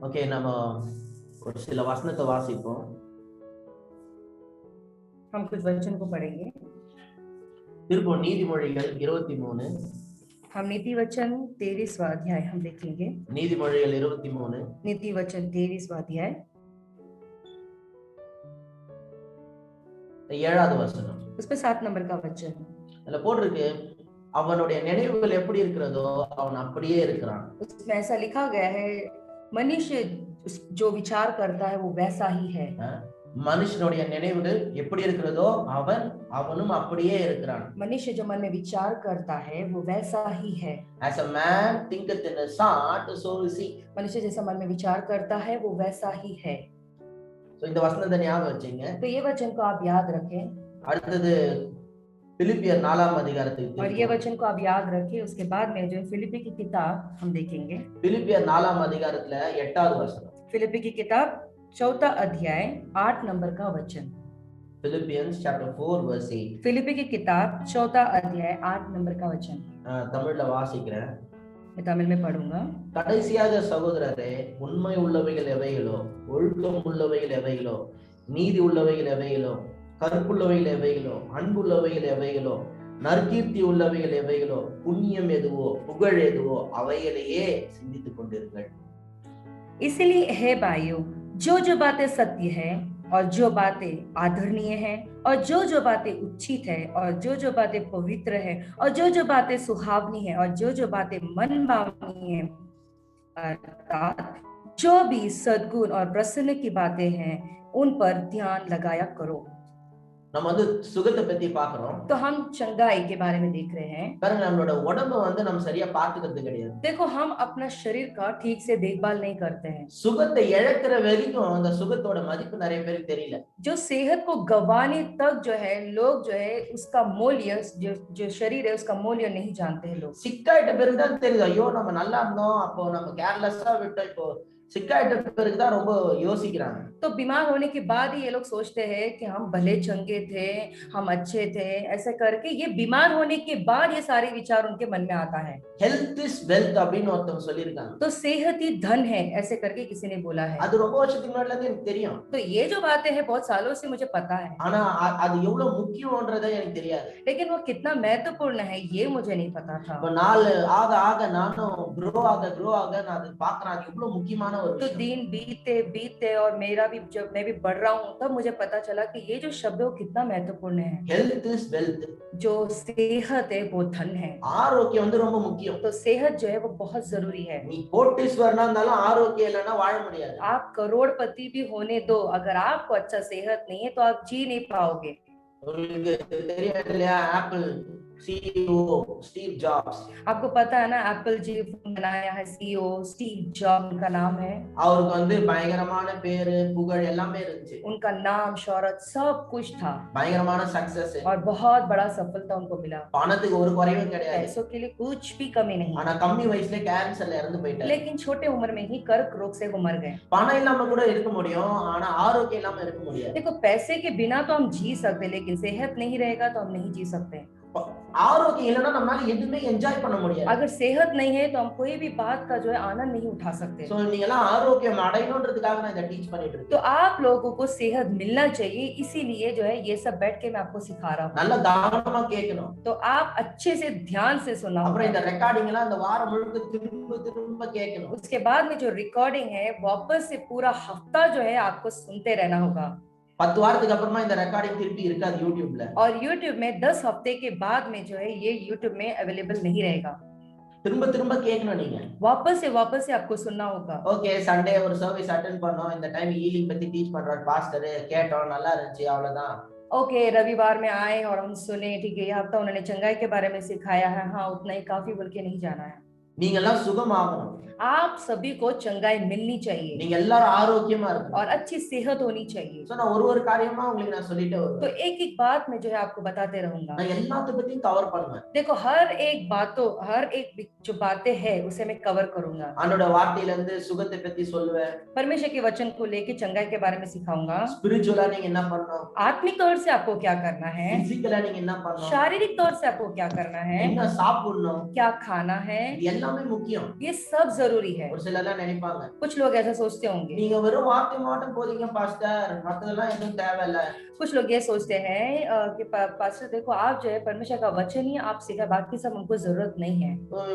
Okay, நம்ம ஒரு சில வசனத்தை வாசிப்போம். हम कुछ वचन को पढ़ेंगे. திருப்பம் நீதிமொழிகள் 23. हम नीति वचन 23वां अध्याय हम देखेंगे. நீதிமொழிகள் 23 नीति वचन 23वां अध्याय 7வது வசனம். उस पे 7 नंबर का वचन. அதுல போட்டிருக்கு, அவனுடைய நினைவுகள் எப்படி இருக்கிறதோ அவன் அப்படியே இருக்கிறான். उसमें ऐसा लिखा गया है, मनुष्य जो विचार करता है वो वैसा ही है. மனுஷனுடைய நினைவுகள் எப்படி இருக்கிறதோ அவனும் அப்படியே இருக்கிறான். मनुष्य जो मन में विचार करता है वो वैसा ही है. As a man thinketh in his heart, so is he. मनुष्य जैसा मन में विचार करता है वो वैसा ही है. So இந்த வசனத்தை ஞாபகம் வச்சுங்க. तो ये वचन को आप याद रखें. அடுத்தது பிலிப்பியர் 4ஆம் அதிகாரத்துக்கு. और ये वचन को आप याद रखें. उसके बाद में जो फिलिप्पी की किताब हम देखेंगे. பிலிப்பியர் 4ஆம் அதிகாரத்துல 8வது வசனம். फिलिप्पी की किताब 4था अध्याय 8 नंबर का वचन. Philippians chapter 4 verse 8. फिलिप्पी की किताब 4था अध्याय 8 नंबर का वचन. தமிழ்ல வாசிக்கிறேன். मैं तमिल में पढ़ूंगा. கடைசியாக சகோதரரே, உண்மை உள்ளவைகள் எவைகளோ, ஒழுக்கம் உள்ளவைகள் எவைகளோ, நீதி உள்ளவைகள் எவைகளோ, கற்புள்ளவைகள் எவைகளோ, அன்புள்ளவைகள் எவைகளோ, நற்கீர்த்தி உள்ளவைகள் எவைகளோ, புண்ணியம் எதுவோ, புகழ் எதுவோ, அவைகளையே சிந்தித்துக் கொண்டிருங்கள். इसलिए हे भाइयों, जो बातें सत्य है और जो बातें आदरणीय है और जो बातें उचित है और जो बातें पवित्र है और जो बातें सुहावनी है और जो बातें मन भावनी है, अर्थात जो भी सद्गुण और प्रसन्न की बातें हैं उन पर ध्यान लगाया करो. நம்ம சுகத்தை பத்தி பாக்குறோம். तो हम चंगाई के बारे में देख रहे हैं. பாருங்க, நம்மளோட உடம்ப நம்ம சரியா பாத்துக்கிறது கிடையாது. देखो, हम अपना शरीर का ठीक से देखभाल नहीं करते हैं. சுகத்தை இழக்கிற வரைக்கும் அந்த சுகத்தோட மதிப்பு நிறைய பேருக்கு தெரியல. जो सेहत को गंवाने तक जो है लोग जो है उसका मूल्य, जो शरीर है उसका मूल्य नहीं जानते हैं लोग. சிக்காயிட்ட பிறகுதான் தெரியுது, ஐயோ நம்ம நல்லா இருந்தோம், அப்போ நம்ம கேர்லெஸ்ஸா விட்டோம், இப்போ சிக்காயிட்ட பிறகுதான் ரொம்ப யோசிக்கிறாங்க. तो बीमार होने के बाद ही ये लोग सोचते हैं कि हम भले चंगे थे, हम अच्छे थे, ऐसे करके ये बीमार होने के बाद ये सारे विचार उनके मन में आता है. ஹெல்த் இஸ் வெல்த் அப்படின்னு ஒருத்தவங்க சொல்லியிருக்காங்க. तो सेहत ही धन है, ऐसे करके किसी ने बोला है. அது ரொம்ப வருஷத்துக்கு முன்னாடில இருந்து எனக்கு தெரியும். तो ये जो बातें हैं बहुत सालों से मुझे पता है. ஆனா அது எவ்வளவு முக்கியம்ன்றதே எனக்கு தெரியாது. लेकिन वो कितना महत्वपूर्ण है ये मुझे नहीं पता था. இப்ப நாள் ஆக ஆக நானும் grow ஆக நான் அது பார்க்கறேன், அது எவ்வளவு முக்கியமான ஒரு तो விஷயம். दिन बीते और मेरा भी, जब मैं भी बढ़ रहा हूँ तब मुझे पता चला कि ये जो शब्द है कितना महत्वपूर्ण है. Health is wealth. जो सेहत है वो धन है. ஆரோக்கியம் வந்து ரொம்ப முக்கியம். तो सेहत जो है वो बहुत जरूरी है. நீ கோடீஸ்வரனா இருந்தாலும் ஆரோக்கியம் இல்லைன்னா வாழ முடியாது. आप करोड़पति भी होने दो, अगर आपको अच्छा सेहत नहीं है तो आप जी नहीं पाओगे. உங்களுக்கு தெரியும் இல்லையா, ஆப்பிள் CEO स्टीव जॉब्स. आपको पता है ना, एप्पल जी बनाया है CEO स्टीव जॉब्स का नाम है. அவருக்கு வந்து பயங்கரமான பேரு புகழ் எல்லாமே இருந்துச்சு. उनका नाम शोहरत सब कुछ था. பயங்கரமான சக்சஸ். और बहुत बड़ा सफलता उनको मिला. பணத்துக்கு ஒரு குறைவும் கிடையாது. पैसों के लिए कुछ भी कमी नहीं. ஆனா கம்மி வயசுல கேன்சர்ல இறந்து போயிட்டாரு. लेकिन छोटे उम्र में ही कर्क रोग से वो मर गए. பணம் இல்லாம கூட இருக்க முடியும், ஆனா ஆரோக்கியம் இல்லாம இருக்க முடியாது. देखो, पैसे के बिना तो हम जी सकते, लेकिन सेहत नहीं रहेगा तो हम नहीं जी सकते. ஆரோக்கியம் இல்லைன்னா நம்மளால எதுவுமே என்ஜாய் பண்ண முடியாது. अगर सेहत नहीं है तो हम कोई भी बात का जो है आनंद नहीं उठा सकते. சோ நீங்க எல்லாம் ஆரோக்கியம் அடையணும்ன்றதுக்காக நான் இத டீச் பண்ணிட்டு இருக்கேன். तो आप लोगों को सेहत मिलना चाहिए, इसीलिए जो है ये सब बैठ के मैं आपको सिखा रहा हूँ. நல்ல கவனமா கேட்கணும். तो आप अच्छे से ध्यान से सुना. அப்புறம் இந்த ரெக்கார்டிங் எல்லாம் இந்த வாரம் முழுக்க திரும்ப கேட்கணும். उसके बाद में जो रिकॉर्डिंग है वापस से पूरा हफ्ता जो है आपको सुनते रहना होगा. 10 வாரத்துக்கு அப்புறமா இந்த ரெக்கார்டிங் திருப்பி இருக்காது யூடியூப்ல. और YouTube में 10 हफ्ते के बाद में जो है ये YouTube में अवेलेबल नहीं रहेगा. திரும்ப கேட்கணும் நீங்க. वापस से आपको सुनना होगा. ஓகே, சண்டே ஒரு சர்வீஸ் அட்டெண்ட் பண்ணோம், இந்த டைம் ஹீலிங் பத்தி டீச் பண்றார் பாஸ்டர், கேட்டோம், நல்லா இருந்துச்சு, அவ்வளவுதான். ओके, रविवार में आए और हम सुने, ठीक है, ये हफ्ता उन्होंने चंगाई के बारे में सिखाया है, हाँ उतना ही काफी बोल के नहीं जाना है. நீங்க எல்லாம் சுகமாகணும். आप सभी को चंगाई मिलनी चाहिए. நீங்க எல்லாரும் ஆரோக்கியமா இருக்கணும். और अच्छी सेहत होनी चाहिए. சோ நான் ஒரு காரியமா உங்களுக்கு நான் சொல்லிட்டே வருவேன். तो एक बात में जो है आपको बताते रहूंगा. நான் எல்லாத்த பத்தியும் கவர் பண்ணுவேன். देखो, हर एक जो बातें है उसे मैं कवर करूंगा. ஆண்டோட வார்த்தையில இருந்து சுகத்தை பத்தி சொல்லுவேன். परमेश्वर के वचन को लेके चंगाई के बारे में सिखाऊंगा. ஸ்பிரிச்சுவலா நீங்க என்ன பண்ணணும், आत्मिक तौर से आपको क्या करना है, பிசிக்கலா நீங்க என்ன பண்ணணும், शारीरिक तौर से आपको क्या करना है, என்ன சாப்பிடணும், क्या खाना है, இது எல்லாமே முக்கியம். ये सब जरूरी है। ஒரு சிலர் எல்லாம் நினைப்பாங்க, कुछ लोग ऐसा सोचते होंगे, நீங்க வெறும் வார்த்தை மட்டும் போதீங்க பாஸ்டர், மத்ததெல்லாம் எதுவும் தேவையில்ல. कुछ लोग ये सोचते हैं कि पास्टर देखो आप जो है परमेश्वर का वचन ही आप सीखा, बाकी सब हमको जरूरत नहीं है।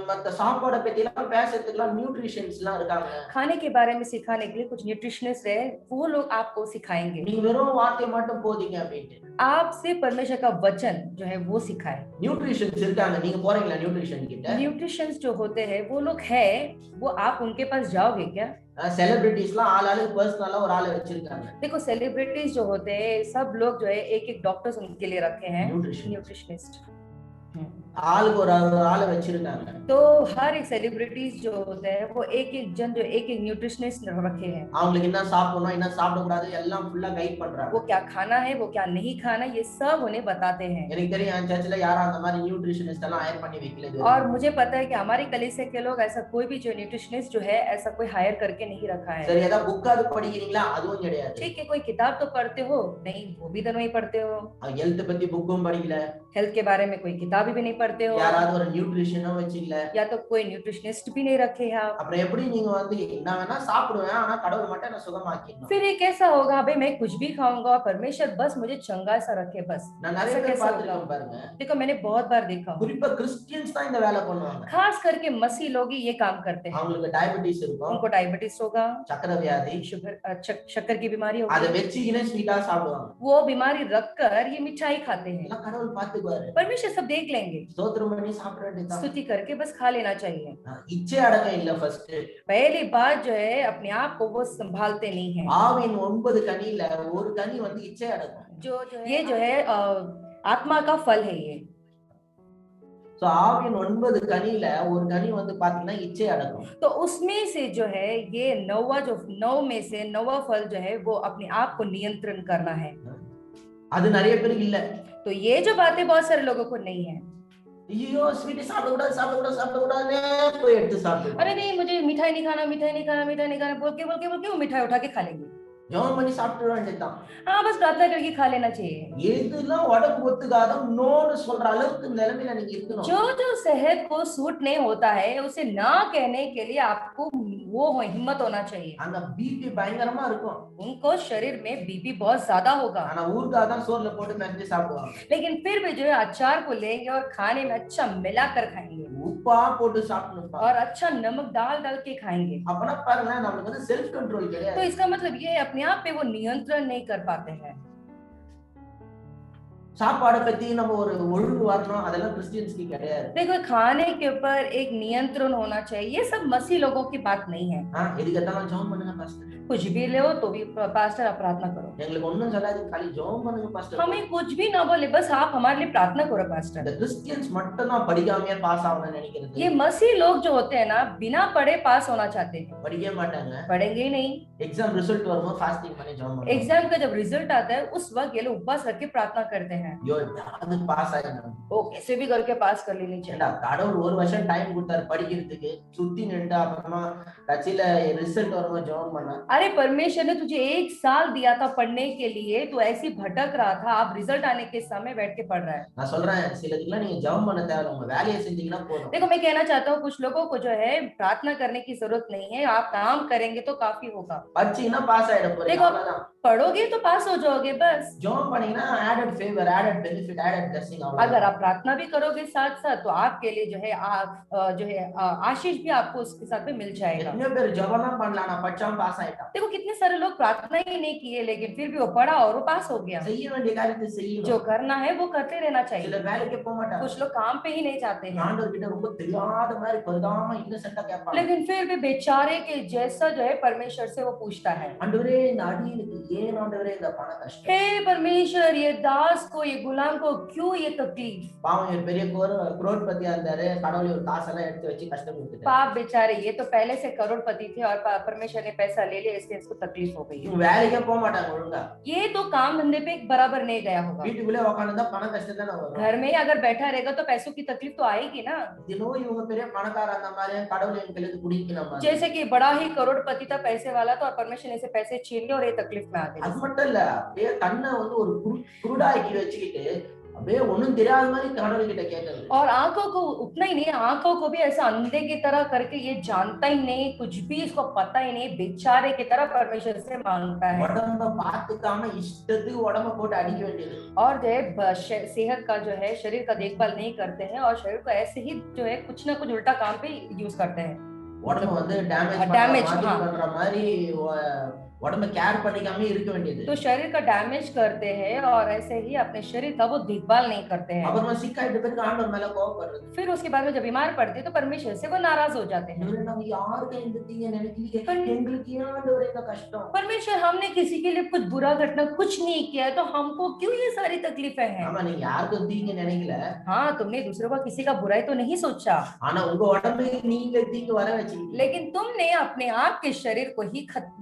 மத்த சாப்பாடை பத்தி எல்லாம் பேசுறதுக்குலாம் நியூட்ரிஷன்ஸ் எல்லாம் இருக்காங்க. खाने के बारे में सिखाने के लिए कुछ न्यूट्रिशनिस्ट है, वो लोग आपको सिखाएंगे। நீங்க வெறும் வார்த்தை மட்டும் போதீங்க அப்படின்ட்டு आपसे परमेश्वर का वचन जो है वो सिखाए। நியூட்ரிஷன்ஸ் இருக்காங்க, நீங்க போறீங்களா நியூட்ரிஷன் கிட்ட? न्यूट्रिशंस जो होते हैं वो लोग है, वो आप उनके पास जाओगे क्या? செலிபிரிட்டிஸ்லாம் ஆளாளுக்கு பர்சனலா ஒரு ஆளை வச்சிருக்காங்க. देखो सेलिब्रिटीज जो होते हैं सब लोग जो है एक एक डॉक्टर्स उनके लिए रखे हैं, Nutrition. न्यूट्रिशनिस्ट। ஆளுக்கு ஒரு ஆளை வச்சிருக்காங்க. तो हर एक सेलिब्रिटीज जो होते हैं वो एक एक जन जो एक एक न्यूट्रिशनिस्ट रखे हैं। அவங்களுக்கு என்ன சாப்பிடணும் என்ன சாப்பிடக்கூடாது எல்லாம் ஃபுல்லா கைட் பண்றாங்க. वो क्या खाना है वो क्या नहीं खाना ये सब उन्हें बताते हैं। எனக்கு தெரியும் என் சர்ச்சில் யாரும் அந்த மாதிரி நியூட்ரிஷனிஸ்ட் எல்லாம் ஹையர் பண்ணி வைக்கல இது. और मुझे पता है कि हमारी कलीसिया के लोग ऐसा कोई भी जो न्यूट्रिशनिस्ट जो है ऐसा कोई हायर करके नहीं रखा है। சரி, ஏதாவது புக்காவது படிக்கிறீங்களா? அதுவும் கிடையாது. ठीक है, कोई किताब तो पढ़ते हो? नहीं, वो भी तो नहीं पढ़ते हो। ஹெல்த் பத்தி புக்கும் படிக்கல. हेल्थ के बारे में कोई किताब भी नहीं पढ़ते हो। யாராவது ஒரு நியூட்ரிஷனும் வச்சில்ல. या तो कोई न्यूट्रिशनिस्ट भी नहीं रखे हैं आप। அப்புறம் எப்படி நீங்க வந்து நான் வேணா சாப்பிடுவேன் ஆனா கடவுள் மட்டும் என்ன சுகமாக்கிடணும். फिर ये कैसा होगा? भाई मैं कुछ भी खाऊंगा और परमेश्वर बस मुझे चंगा सा रखे बस। நான் நிறைய பேர் பார்த்திருக்கேன் பாருங்க. देखो मैंने बहुत बार देखा हूँ, குறிப்பா கிறிஸ்டியன்ஸ் தான் இந்த வேலை பண்ணுவாங்க. खास करके मसीह लोग ही ये काम करते हैं। அவங்களுக்கு டயபெட்டிஸ் இருக்கும், उनको डायबिटीज होगा, சக்கரை வியாதி, शक्कर की बीमारी அதை होगी, வெச்சிக்கினே ஸ்வீட்டா சாப்பிடுவாங்க. वो बीमारी रखकर ये मिठाई खाते हैं। எல்லாம் கடவுள் பாத்துக்குவாரு. परमेश्वर सब देख लेंगे, ஸ்தோத்திரம் பண்ணி சாப்பிட வேண்டியதுதான். स्तुति करके बस खा लेना चाहिए। இச்சை அடக்கம் இல்ல ஃபர்ஸ்ட். पहली बात जो है अपने आप को वो संभालते नहीं है। ஆவின் 9 கனியில ஒரு கனி வந்து இச்சை அடக்கம். ये जो है आत्मा का फल है ये। சோ ஆவின் 9 கனியில ஒரு கனி வந்து பாத்தீங்கன்னா இச்சை அடக்கம். तो उसमें से जो है ये 9 में से 9 फल जो है वो अपने आप को नियंत्रण करना है। அது நிறைய பேருக்கு இல்ல. तो ये जो बातें बहुत सारे लोगों को नहीं है। ஐயோ ஸ்வீட் சாப்பிடக்கூடாது போய் எடுத்து சாப்பிடு. अरे नहीं मुझे मिठाई नहीं खाना बोल के वो मिठाई उठा के खा लेंगे। ஜெபம் பண்ணி சாப்பிட வேண்டியதுதான். हाँ बस प्रार्थना करके खा लेना चाहिए। எதுலாம் உடம்பு ஒத்துக்காத நோன்னு சொல்ற அளவுக்கு நிலைமையில நீங்க இருக்கணும். जो जो सेहत को सूट नहीं होता है उसे ना कहने के लिए आपको वो हिम्मत होना चाहिए। அந்த பிபி பயங்கரமா இருக்கும். उनको शरीर में बीपी बहुत ज्यादा होगा, ஆனா ஊர்க்காக தான் சோறுல போட்டு மெஞ்சு சாப்பிடுவாங்க. लेकिन फिर भी जो है अचार को लेंगे और खाने में अच्छा मिलाकर खाएंगे உப்பா போட்டு சாப்பிடணும். और अच्छा नमक डाल के खाएंगे। அப்பனா பாருங்க நமக்கு வந்து செல்ஃப் கண்ட்ரோல் கிடையாது. तो इसका मतलब ये अपने आप पे वो नियंत्रण नहीं कर पाते हैं। சாப்பாடை பத்தி நம்ம ஒரு ஒழுங்கு வரணும், அதெல்லாம் கிறிஸ்டியன்ஸ்க்கு கிடையாது. देखो खाने के ऊपर एक नियंत्रण होना चाहिए, ये सब मसीह लोगों की बात नहीं है। எதுக்கு எல்லாம் ஜெபம் பண்ணுங்க பாஸ்டர். कुछ भी ले तो भी पास्टर आप प्रार्थना करो। எங்களுக்கு ஒண்ணும் சொல்லாது, खाली ஜெபம் பண்ணுங்க பாஸ்டர். हमें कुछ भी ना बोले, बस आप हमारे लिए प्रार्थना करो पास्टर। இந்த கிறிஸ்டியன்ஸ் மட்டும் தான் படிக்காமயே பாஸ் ஆகணும்னு நினைக்கிறது. ये मसीह लोग जो होते हैं ना बिना पढ़े पास होना चाहते हैं, படிக்கவே மாட்டாங்க. पढ़ेंगे ही नहीं। एग्जाम रिजल्ट வரும்போது ஃபாஸ்டிங் பண்ணி ஜெபம் பண்ணுவாங்க. एग्जाम का जब रिजल्ट आता है उस वक्त ये लोग उपवास रख के प्रार्थना करते हैं। ஐயோ அது பாஸ் ஆயிடணும். वो कैसे भी करके पास कर लेनी चाहिए। ஏண்டா கடவுள் ஒரு வருஷம் டைம் கொடுத்தாரு படிக்கிறதுக்கு, சுத்தி நின்று அப்புறமா கட்சியில ரிசல்ட் வரும்போது ஜெபம் பண்ணா. अरे परमेश्वर ने तुझे 1 साल दिया था पढ़ने के लिए, तू ऐसी भटक रहा था, अब रिजल्ट आने के समय बैठ के पढ़ रहा है। நான் சொல்றேன் சிலதுக்குலாம் நீங்க ஜெபம் பண்ண தேவையில்ல, உங்க வேலையை செஞ்சீங்கன்னா போதும். देखो मैं कहना चाहता हूँ कुछ लोगों को जो है प्रार्थना करने की जरूरत नहीं है, आप काम करेंगे तो काफी होगा। படிச்சீங்கன்னா பாஸ் ஆயிட போறீங்க, देखो அவ்வளவுதான். पढ़ोगे तो पास हो जाओगे बस। ஜெபம் பண்ணீங்கன்னா added favour, added benefit, added blessing अगर அவ்வளவுதான். आप प्रार्थना भी करोगे साथ साथ तो आपके लिए जो है आशीष भी आपको उसके साथ में मिल जाएगा। எத்தனையோ பேர் ஜெபம்லாம் பண்ணலாம், நான் படிச்சாம பாஸ் ஆயிட்டான். देखो कितने सारे लोग प्रार्थना ही नहीं किए लेकिन फिर भी वो पढ़ा और वो पास हो गया। செய்ய வேண்டிய காரியத்தை जो செய்யணும். करना है वो करते रहना चाहिए। சிலர் வேலைக்கு போக மாட்டாங்க. कुछ लोग काम पे ही नहीं जाते हैं, ஆண்டவர் கிட்ட ரொம்ப தெரியாத மாதிரி பரிதாபமா இன்னசென்ட்டா கேட்பாங்க. लेकिन फिर भी बेचारे के जैसा जो है परमेश्वर से वो पूछता है, ஆண்டவரே இந்த அடியனுக்கு ஏன் ஆண்டவரே இந்த பண கஷ்டம்? हे परमेश्वर ये दास को ये गुलाम को क्यों ये तकलीफ। பாவம் இவர் பெரிய குரோட்பதியா இருந்தாரு, கடவுளை ஒரு காசெல்லாம் எடுத்து வச்சு கஷ்டம் கொடுத்துட்டாரு. पाप बेचारे, ये तो पहले से करोड़पति थे और परमेश्वर ने पैसा ले लिया इसलिए इसको तकलीफ हो गई। இவங்க வேலைக்கே போக மாட்டாங்க ஒழுங்கா. ये तो काम धंधे पे बराबर नहीं गया होगा। வீட்டுக்குள்ளே உட்கார்ந்தா பண கஷ்டம் தானே வரும். घर में अगर बैठा रहेगा तो पैसों की तकलीफ तो आएगी ना। தினம் இவங்க பெரிய பணக்கார அந்த மாதிரி கடவுளை எங்களுக்கு குடிக்கணும் மாதிரி. जैसे कि बड़ा ही करोड़पति था पैसे वाला था और परमेश्वर ने इसे पैसे छीन लिए और ये तकलीफ में आ गए। அது மட்டும் இல்ல, அப்படியே கண்ணை வந்து ஒரு குருடாக்கி வச்சுக்கிட்டு அப்படியே ஒண்ணும் தெரியாத மாதிரி கடவுள் கிட்ட கேட்கறது. और आंखों को उतना ही नहीं, आंखों को भी ऐसा अंधे की तरह करके ये जानता ही नहीं, कुछ भी इसको पता ही नहीं, बेचारे की तरह परमेश्वर से मांगता है। உடம்ப பார்த்துக்காம இஷ்டத்துக்கு உடம்ப போட்டு அடிக்க வேண்டியது. और जो है सेहत का जो है शरीर का देखभाल नहीं करते हैं और शरीर को ऐसे ही जो है कुछ ना कुछ उल्टा काम पे यूज करते हैं। உடம்ப வந்து டேமேஜ் பண்ற மாதிரி உடம்ப கேர் பண்ணிக்காம இருக்க வேண்டியது. तो शरीर का डैमेज करते हैं और ऐसे ही अपने शरीर का वो देखभाल नहीं करते हैं। அப்புறமா சிக்காயிட்ட பிறகு ஆண்டவர் மேல கோபப்படுறது. फिर उसके बाद में जब बीमार पड़ते हैं तो परमेश्वर से वो नाराज हो जाते हैं। நம்ம யாருக்கு இந்த தீங்க நினைக்கலையே, எங்களுக்கு ஏன் ஆண்டவரே இந்த கஷ்டம்? परमेश्वर हमने किसी के लिए कुछ बुरा घटना कुछ नहीं किया है तो हमको क्यों ये सारी तकलीफें हैं? ஆமா, நீங்க யாருக்கும் தீங்க நினைக்கல. हाँ, तुमने दूसरों का किसी का बुराई तो नहीं सोचा, ஆனா உங்க உடம்புக்கு நீங்க தீங்கு வர வச்சீங்க. लेकिन तुमने अपने आप के शरीर को ही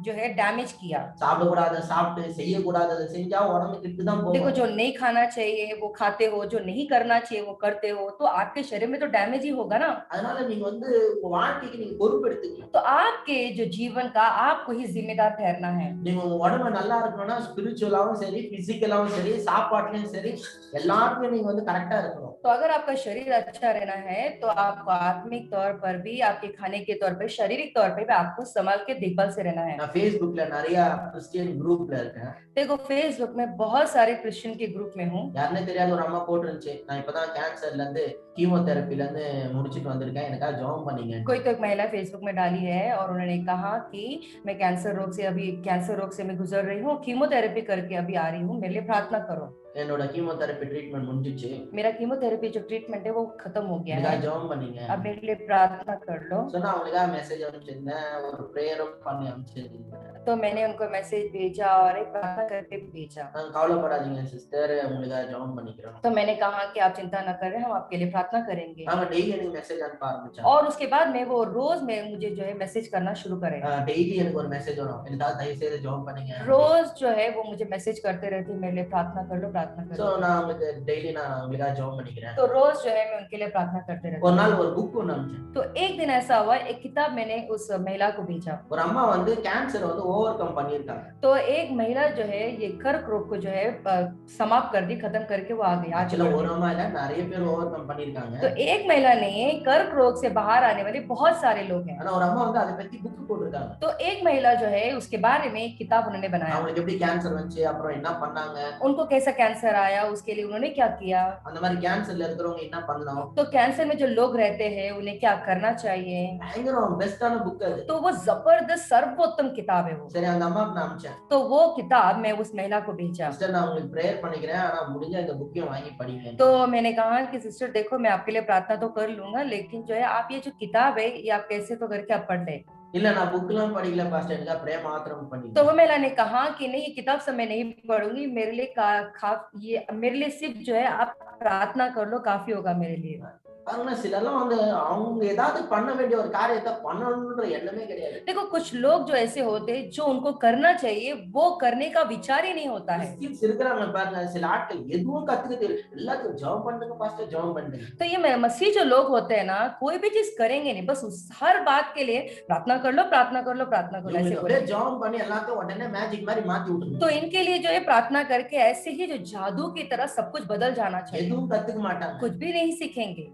जो है डैमेज किया। சாப்பிடக்கூடாத சாப்பிட்டு செய்யக்கூடாததை செஞ்சா உடம்பு கிட்டு தான் போகும். देखो, जो नहीं खाना चाहिए वो खाते हो, जो नहीं करना चाहिए वो करते हो, तो आपके शरीर में तो डैमेज ही होगा ना। அதனால நீங்க வந்து உங்க வாழ்க்கைக்கு நீங்க பொறுப்பு எடுத்துக்கணும். तो आपके जो जीवन का आपको ही जिम्मेदार ठहरना है। நீங்க உங்க உடம்பு நல்லா இருக்கணும்னா ஸ்பிரிச்சுவலாவும் சரி, பிசிக்கலாவும் சரி, சாப்பாட்டுலயும் சரி, எல்லாத்துலயும் நீங்க வந்து கரெக்டா இருக்கணும். तो अगर आपका शरीर अच्छा रहना है तो आपको आत्मिक तौर पर भी, आपके खाने के तौर पर, शारीरिक तौर पर भी आपको संभाल के देखभाल से रहना है। நான் Facebookல நிறைய கிறிஸ்டியன் குரூப்ல இருக்கேன். देखो, फेसबुक में बहुत सारे क्रिश्चियन के ग्रुप में हूँ। யாருன்னே தெரியாத ஒரு அம்மா போட்டுருந்துச்சு, நான் இப்பதான் கேன்சர்ல இருந்து कीमोथेरेपीல இருந்து முடிச்சிட்டு வந்திருக்கேன், எனக்காக ஜெபம் பண்ணீங்க. कोई तो एक महिला फेसबुक में डाली है और उन्होंने कहा कि मैं कैंसर रोग से मैं गुजर रही हूँ, कीमोथेरेपी करके अभी आ रही हूँ, मेरे लिए प्रार्थना करो। என்னோட कीमोथेरेपी ட்ரீட்மென்ட் முடிஞ்சிச்சு. मेरा कीमोथेरेपी जो ट्रीटमेंट है वो खत्म हो गया है, எனக்காக ஜெபம் பண்ணீங்க. अब मेरे लिए प्रार्थना कर लो। சொன்னா அவங்களுக்காக மெசேஜ் அனுப்பிச்சிருந்தேன், ஒரு பிரேயரும் பண்ணி அனுப்பிச்சிருந்தேன். तो मैंने उनको मैसेज भेजा और एक प्रार्थना करके भेजा। கவலைப்படாதீங்க சிஸ்டர், உங்களுக்காக ஜெபம் பண்ணிக்கிறோம். तो मैंने कहा कि आप चिंता न करें, हम आपके लिए प्रार्थना करेंगे। நாம டெய்லி எனக்கு மெசேஜ் அனுப்ப ஆரம்பிச்சேன். और उसके बाद में वो रोज में मुझे जो है मैसेज करना शुरू करे। டெய்லி எனக்கு ஒரு மெசேஜ் வரும், எனக்காக தயவு செய்து ஜெபம் பண்ணுங்க. रोज जो है वो मुझे मैसेज करते रहती, मेरे लिए प्रार्थना कर लो, प्रार्थना कर சோ लो। நான் உங்களுக்கு டெய்லி நான் உங்களுக்காக ஜெபம் பண்ணிக்கிறேன். तो रोज जो है मैं उनके लिए प्रार्थना करते रहती ஒரு हूँ। நாள் ஒரு புக் ஒன்னு அனுப்பிச்சேன். तो एक दिन ऐसा हुआ, एक किताब मैंने उस महिला को भेजा। ஒரு அம்மா வந்து கேன்சர் வந்து ஓவர் கம் பண்ணிருக்காங்க. तो एक महिला जो है ये कर्क रोग को जो है समाप्त कर दी, खत्म करके वो आ गई। ஆக்சுவலா ஒரு அம்மா இல்ல, நிறைய பேர் ஓவர் கம் பண்ணிருக்காங்க. तो एक महिला नहीं, कर्क रोग से बाहर आने वाले बहुत सारे लोग हैं। ஆனா ஒரு அம்மா வந்து அதை பத்தி புக் போட்டுருக்காங்க. तो एक महिला जो है उसके बारे में एक किताब उन्होंने बनाया। அவங்களுக்கு எப்படி கேன்சர் வந்துச்சு, அப்புறம் என்ன பண்ணாங்க, उनको कैसा कैंसर आया, उसके लिए उन्होंने क्या किया, அந்த மாதிரி கேன்சர்ல இருக்கிறவங்க என்ன பண்ணலாம். तो कैंसर में जो लोग रहते हैं उन्हें क्या करना चाहिए। பயங்கரம் பெஸ்டான புக் அது. तो वो जबरदस्त सर्वोत्तम किताब है वो। சரி, அந்த அம்மாக்கு நான் அனுப்பிச்சேன். तो वो किताब मैं उस महिला को भेजा। சிஸ்டர், நான் உங்களுக்கு பிரேயர் பண்ணிக்கிறேன், ஆனா முடிஞ்ச இந்த புக்கையும் வாங்கி படிங்க. तो मैंने कहा कि सिस्टर देखो, मैं आपके लिए प्रार्थना तो कर लूंगा, लेकिन जो है आप ये जो किताब है ये आप कैसे तो करके आप पढ़ ले। இல்ல நான் புக்லாம் படிக்கல பாஸ்டர், எனக்கா பிரேயர் மாத்திரம் பண்ணி. तो वो महिला ने कहा कि नहीं, ये किताब सब मैं नहीं पढ़ूंगी, मेरे लिए मेरे लिए सिर्फ जो है आप प्रार्थना कर लो, काफी होगा मेरे लिए। பாருங்க, சிலர்லாம் வந்து அவங்க ஏதாவது பண்ண வேண்டிய ஒரு காரியத்தை பண்ணணும்ன்ற எண்ணமே கிடையாது. देखो, कुछ लोग जो ऐसे होते हैं जो उनको करना चाहिए वो करने का विचार ही नहीं होता है। கிறிஸ்டியன்ஸ் இருக்கிறாங்க பாருங்க, சில ஆட்கள் எதுவும் கத்துக்க தெரியல, எல்லாத்தையும் ஜெபம் பண்ணுங்க பாஸ்டர், ஜெபம் பண்ணுங்க. तो ये मसीह जो लोग होते हैं ना, कोई भी चीज करेंगे नहीं, बस हर बात के लिए प्रार्थना कर लो, प्रार्थना कर लो, प्रार्थना कर लो, ऐसे அப்படியே ஜெபம் பண்ணி எல்லாத்தையும் உடனே மேஜிக் மாதிரி மாத்தி விட்டுருங்க. तो इनके लिए जो है प्रार्थना करके ऐसे ही जो जादू की तरह सब कुछ बदल जाना चाहिए, எதுவும் கத்துக்க மாட்டாங்க, कुछ भी नहीं सीखेंगे।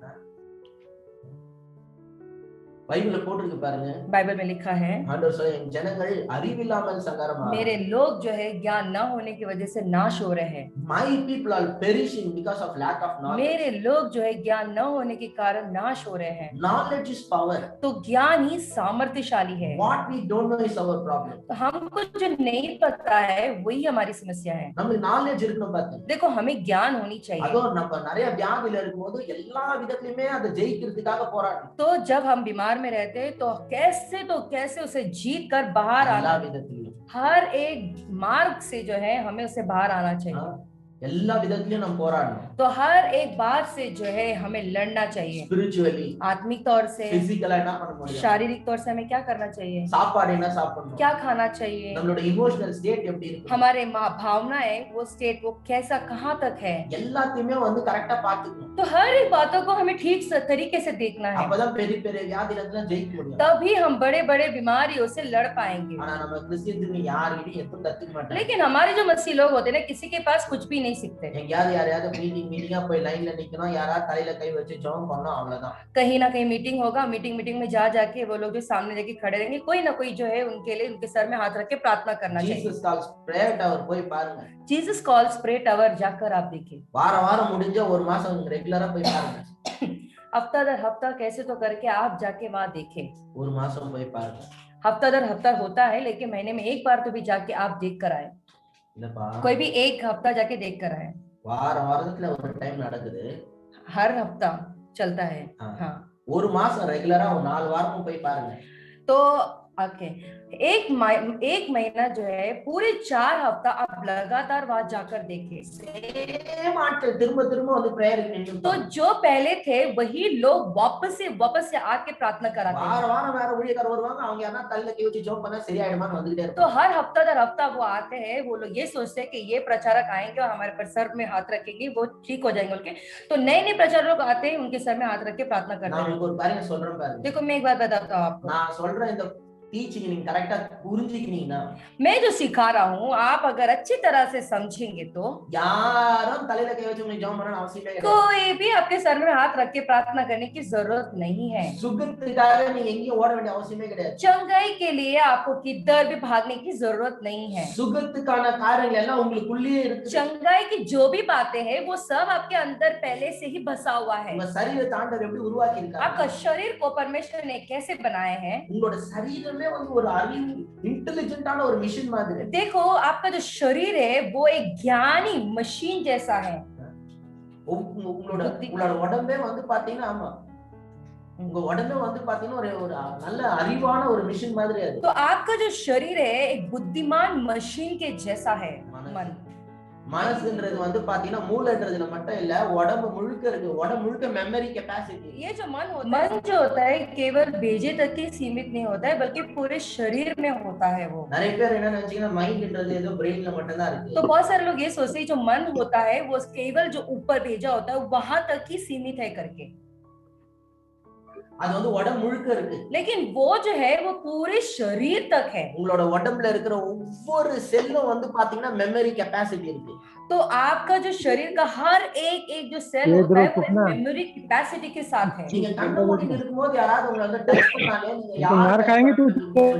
பைபிள்ல போட்டுருக்கு பாருங்க, बाइबल में लिखा है, ஆண்டவர் சொல்றாரு, என் ஜனங்கள் அறிவில்லாமல் சங்காரமா, मेरे लोग जो है ज्ञान न होने की वजह से नाश हो रहे हैं। my people are perishing because of lack of knowledge. मेरे लोग जो है ज्ञान न होने के कारण नाश हो रहे हैं। knowledge is power. तो ज्ञान ही सामर्थ्यशाली है। what we don't know is our problem. तो हमको जो नहीं पता है वही हमारी समस्या है। நமக்கு knowledge இருக்கணும் பாத்தீங்க. देखो, हमें ज्ञान होनी चाहिए। அதுவும் நம்ம நிறைய வியாதியில இருக்கும்போது எல்லா விதத்திலுமே அதை ஜெயிக்கிறதுக்காக போராடணும். तो जब हम बीमार में रहते हैं तो कैसे उसे जीत कर बाहर எல்லா आना, விதத்திலும் हर एक मार्ग से जो है हमें उसे बाहर आना चाहिए। எல்லா விதத்திலும் நம்ம போராடணும். तो हर एक बात से जो है हमें लड़ना चाहिए। ஸ்பிரிச்சுவலி, आत्मिक तौर से, பிசிக்கலா என்ன பண்ண முடியும், शारीरिक तौर से हमें क्या करना चाहिए, சாப்பாடு என்ன சாப்பிடணும், क्या खाना चाहिए, நம்மளோட இமோஷனல் ஸ்டேட் எப்படி இருக்கு, हमारे भावनाएं वो स्टेट वो कैसा कहाँ तक है, எல்லாத்தையுமே வந்து கரெக்ட்டா பாத்துக்கணும். तो हर एक बातों को हमें ठीक तरीके से देखना है, அப்பதான் பெரிய பெரிய வியாதியில ஜெயிக்க முடியும். तभी हम बड़े बड़े बीमारियों से लड़ पाएंगे। ஆனா நம்ம கிறிஸ்டியன்ஸ் யாருகிட்டயும் எதுவும் கத்துக்க மாட்டாங்க. लेकिन हमारे जो मसीह लोग होते हैं ना, किसी के पास कुछ भी नहीं सीखते। எங்கேயாவது யாரையாவது மீட்டிங்கா போய் லைன்ல நிக்கணும், யாராவது தலையில கை வச்சு ஜெபம் பண்ணணும், அவ்வளவுதான். कहीं ना कहीं मीटिंग होगा, मीटिंग में जा जाके वो लोग जो सामने जाके खड़े रहेंगे, कोई ना कोई जो है उनके लिए उनके सर में हाथ रख के प्रार्थना करना चाहिए। ஜீசஸ் கால்ஸ் பிரேயர் டவர் போய் பாருங்க. जीसस कॉल्स प्रे टावर जाकर आप देखिए। வாரம் முடிஞ்ச ஒரு மாசம் ரெகுலரா போய் பாருங்க. हफ्ता दर हफ्ता कैसे तो करके आप जाके वहां देखें। ஒரு மாசம் போய் பாருங்க. हफ्ता दर हफ्ता होता है, लेकिन महीने में एक बार तो भी जाके आप देख कर आए। कोई भी एक हफ्ता जाके देख कर आए। வாரத்துல ஒரு டைம் நடக்குது, हर हफ्ता चलता है। हाँ, ஒரு மாசம் ரெகுலரா ஒரு 4 வாரமும் போய் பாருங்க। तो ओके, एक महीना जो है पूरे 4 हफ्ता आप लगातार वहां जाकर देखें। सेम आटे திரும்ப வந்து பிரேயர் நின்னு, तो जो पहले थे वही लोग वापस से आके प्रार्थना कराते हैं। வாரம் வேற ஊழியக்காரர் வருவாங்க, அவங்க யாரா தள்ள கை வச்சு ஜெபம் பண்ணா சரியாயிடுமான்னு வந்துட்டே இருப்பாங்க। तो हर हफ्ता दर हफ्ता वो आते हैं, वो लोग ये सोचते हैं कि ये प्रचारक आएंगे और हमारे पर सर में हाथ रखेंगे, वो ठीक हो जाएंगे बोल के। तो नए प्रचारक लोग आते हैं, उनके सर में हाथ रख के प्रार्थना करते हैं। நான் உங்களுக்கு ஒரு காரியம் சொல்றேன் பாருங்க। देखो मैं एक बात बताता हूँ आपको, நான் சொல்றேன் இந்த டீச்சிங் நீங்க கரெக்ட்டா புரிஞ்சிக்கினீங்கன்னா, मैं जो सिखा रहा हूँ आप अगर अच्छी तरह से समझेंगे तो யாரும் தலையில கை வச்சு உங்களுக்கு ஜெபம் பண்ணனும் அவசியமே கிடையாது। कोई भी आपके सर में हाथ रख के प्रार्थना करने की जरूरत नहीं है। சுகத்துக்காக நீங்க எங்கேயும் ஓட வேண்டிய அவசியமே கிடையாது। चंगाई के लिए आपको किधर भी भागने की जरूरत नहीं है। சுகத்துக்கான காரியங்கள் எல்லாம் உங்களுக்குள்ளேயே இருக்கு। चंगाई की जो भी बातें हैं वो सब आपके अंदर पहले से ही बसा हुआ है। உங்க சரீரத்தை ஆண்டவர் எப்படி உருவாக்கி இருக்காரு? आपका शरीर को परमेश्वर ने कैसे बनाया है? உங்களோட சரீரமே வந்து ஒரு அறிவு इंटेलिजेंटाன ஒரு மிஷின் மாதிரி। देखो आपका जो शरीर है वो एक ज्ञानी मशीन जैसा है। உங்களோட உடம்பே வந்து பாத்தீங்கன்னா, ஆமா உங்க உடம்பே வந்து பாத்தீங்கன்னா ஒரு நல்ல அறிவான ஒரு மிஷின் மாதிரி அது। तो आपका जो शरीर है एक बुद्धिमान मशीन के जैसा है। मन மனசுன்றது வந்து பாத்தீங்கன்னா மூளைன்றதுல மட்டும் இல்ல, உடம்பு முழுக்க இருக்கு, உடம்பு முழுக்க மெமரி கெபாசிட்டி। ये जो मन जो होता है केवल भेजे तक ही सीमित नहीं होता है, बल्कि पूरे शरीर में होता है वो। நிறைய பேர் என்ன நினைச்சீங்கன்னா மைண்ட்ன்றது ஏதோ பிரெயின்ல மட்டும் தான் இருக்கு। तो बहुत सारे लोग ये सोचते हैं जो मन होता है वो केवल जो ऊपर भेजा होता है वहां तक ही सीमित है करके, அது வந்து உடம்பு முழுக்க இருக்கு। लेकिन वो जो है वो पूरे शरीर तक है। உங்களோட உடம்புல இருக்கிற ஒவ்வொரு செல்லும் வந்து பாத்தீங்கன்னா மெமரி கெபாசிட்டி இருக்கு। तो आपका जो शरीर का हर एक जो सेल होता है वो मेमोरी कैपेसिटी के साथ है। நீங்க கண்ணு மூடி இருக்கும்போது யாராவது உங்களை வந்து டச் பண்ணாலே நீங்க யார் खाएंगे तो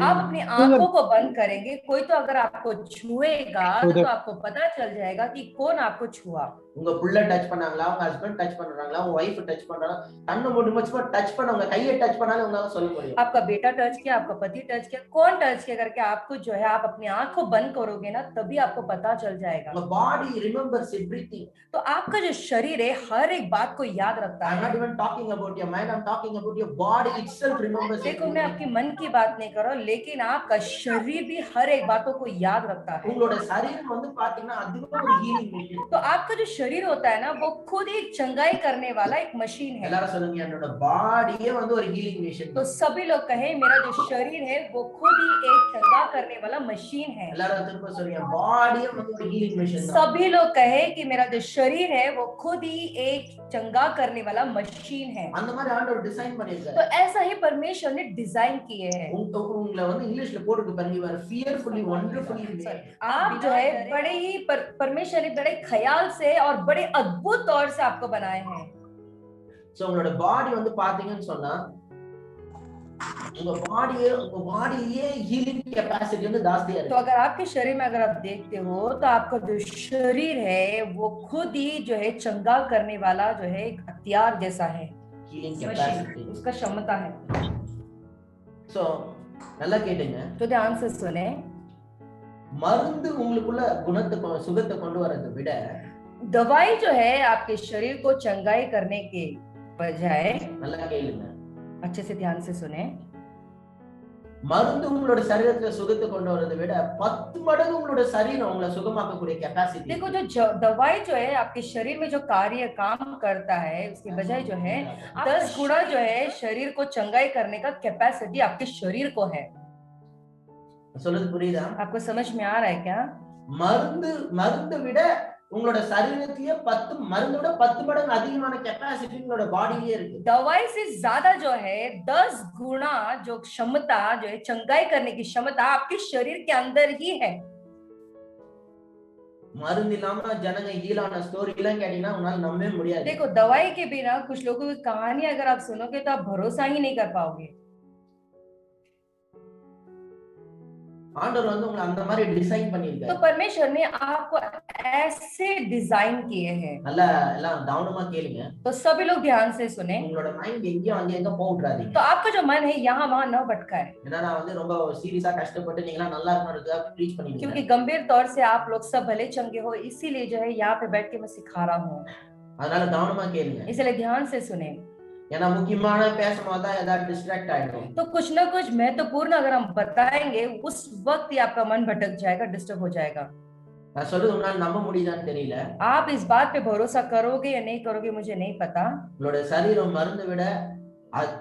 आप अपनी आंखों को बंद करेंगे, कोई तो अगर आपको छुएगा तो आपको पता चल जाएगा कि कौन आपको छुआ। உங்க புள்ள டச் பண்ணாங்களா, உங்க ஹஸ்பண்ட் டச் பண்றாங்களா, உங்க வைஃப் டச் பண்றாங்களா, கண்ணு மூடி மச்சுமா டச் பண்ணவங்க கையை டச் பண்ணாலே உங்களால சொல்ல முடியும்। आपका बेटा टच किया, आपका पति टच किया, कौन टच किया करके आपको जो है आप अपनी आंख को बंद करोगे ना तभी आपको पता चल जाएगा। उंग बॉडी रिमेंबर्स एवरीथिंग। तो आपका जो शरीर है हर एक बात को याद रखता है। I'm not even talking about your mind, I'm talking about your body itself remembers। देखो मैं आपकी मन की बात नहीं कर रहा हूं, लेकिन आपका शरीर भी हर एक बातों को याद रखता है। உங்களோட சரீரம் வந்து பாத்தீங்கன்னா அதுவே ஒரு ஹீலிங் மிஷின்। तो आपका जो शरीर होता है ना वो खुद एक चंगाई करने वाला एक मशीन है। எல்லாரும் சொல்லுங்க என்னோட பாடியே வந்து ஒரு ஹீலிங் மிஷின்। तो सभी लोग कहें मेरा जो शरीर है वो खुद ही एक चंगा करने वाला मशीन है। எல்லாரும் திரும்ப சொல்லுங்க பாடியே வந்து ஒரு ஹீலிங் மிஷின்। सभी लोग कहें कि मेरा जो शरीर है वो खुद ही एक चंगा करने वाला मशीन है। அந்த மாதிரி ஆண்டவர் டிசைன் பண்ணிருக்காரு। तो ऐसा ही परमेश्वर ने डिजाइन किए हैं। உங்களை வந்து இங்கிலீஷ்ல போட்டுட்டு பாருங்க, you are fearfully wonderfully made। आप जो है बड़े ही परमेश्वर ने बड़े ख्याल से और बड़े अद्भुत तौर से आपको बनाए हैं। சோ உங்களோட பாடி வந்து பாத்தீங்கன்னு சொன்னா उंग बॉडी हीलिंग कैपेसिटी வந்து ஜாஸ்தியா இருக்கு। तो अगर आपके शरीर में अगर आप देखते हो तो आपका जो शरीर है वो खुद ही जो है चंगा करने वाला जो है एक हथियार जैसा है, हीलिंग कैपेसिटी उसका क्षमता है। सो நல்லா கேளுங்க, तो ध्यान से सुने, மருந்து உங்களுக்குள்ள குணத்தை சுகத்தை கொண்டு வரதை விட दवाई जो है आपके शरीर को चंगाई करने के बजाय, நல்லா கேளுங்க अच्छे से ध्यान से सुने, மருந்து உங்களோட சரீரத்துல சுகத்தை கொண்டு வரதை விட 10 மடங்கு உங்களோட சரீரம் உங்களை சுகமாக்கக்கூடிய கெபாசிட்டி। देखो जो दवाई जो है आपके शरीर में जो कार्य काम करता है उसके बजाय जो है 10 गुना जो है शरीर को चंगाई करने का कैपेसिटी आपके शरीर को है। சொல்றது புரியுதா? आपको समझ में आ रहा है क्या? மருந்து விட உங்களோட சரீரத்திலே 10 மருந்தோட 10 மடங்கு அதிகமான கெபாசிட்டி உங்களோட பாடியிலே இருக்கு। दवाई से ज्यादा जो है 10 गुना जो क्षमता जो है चंगाई करने की क्षमता आपके शरीर के अंदर ही है। மருந்து இல்லாம ஜனங்க ஹீலான ஸ்டோரி எல்லாம் கேட்டீங்கன்னா உன்னால நம்பவே முடியாது. देखो दवाई के बिना कुछ लोगों की कहानी अगर आप सुनोगे तो आप भरोसा ही नहीं कर पाओगे। ஆண்டவர் வந்து உங்களை அந்த மாதிரி டிசைன் तो பண்ணிருக்காரு. परमेश्वर ने आपको ऐसे डिजाइन किए हैं। நல்லா எல்லாம் கவனமா கேளுங்க. तो सभी लोग ध्यान से सुने। உங்களோட மைண்ட் எங்கேயும் அங்க எங்க போக விட்டுறாதீங்க. तो आपका जो मन है यहाँ वहाँ न भटकाए। ஏன்னா நான் வந்து ரொம்ப சீரியஸா கஷ்டப்பட்டு நீங்க நல்லா இருக்கணும்ன்றதுக்காக ப்ரீச் பண்ணிருக்கேன். क्योंकि गंभीर तौर से आप लोग सब भले चंगे हो, इसीलिए जो है यहाँ पे बैठ के मैं सिखा रहा हूँ। அதனால கவனமா கேளுங்க. इसलिए ध्यान से सुने। ஏன்னா முக்கியமான பேசும்போது தான் ஏதாவது டிஸ்ட்ராக்ட் ஆயிடும். तो कुछ ना कुछ महत्वपूर्ण अगर हम बताएंगे उस वक्त ही आपका मन भटक जाएगा, डिस्टर्ब हो जाएगा। நான் சொல்றது உங்களால நம்ப முடியுதான்னு தெரியல. आप इस बात पे भरोसा करोगे या नहीं करोगे मुझे नहीं पता। உங்களோட சரீரம் மருந்து விட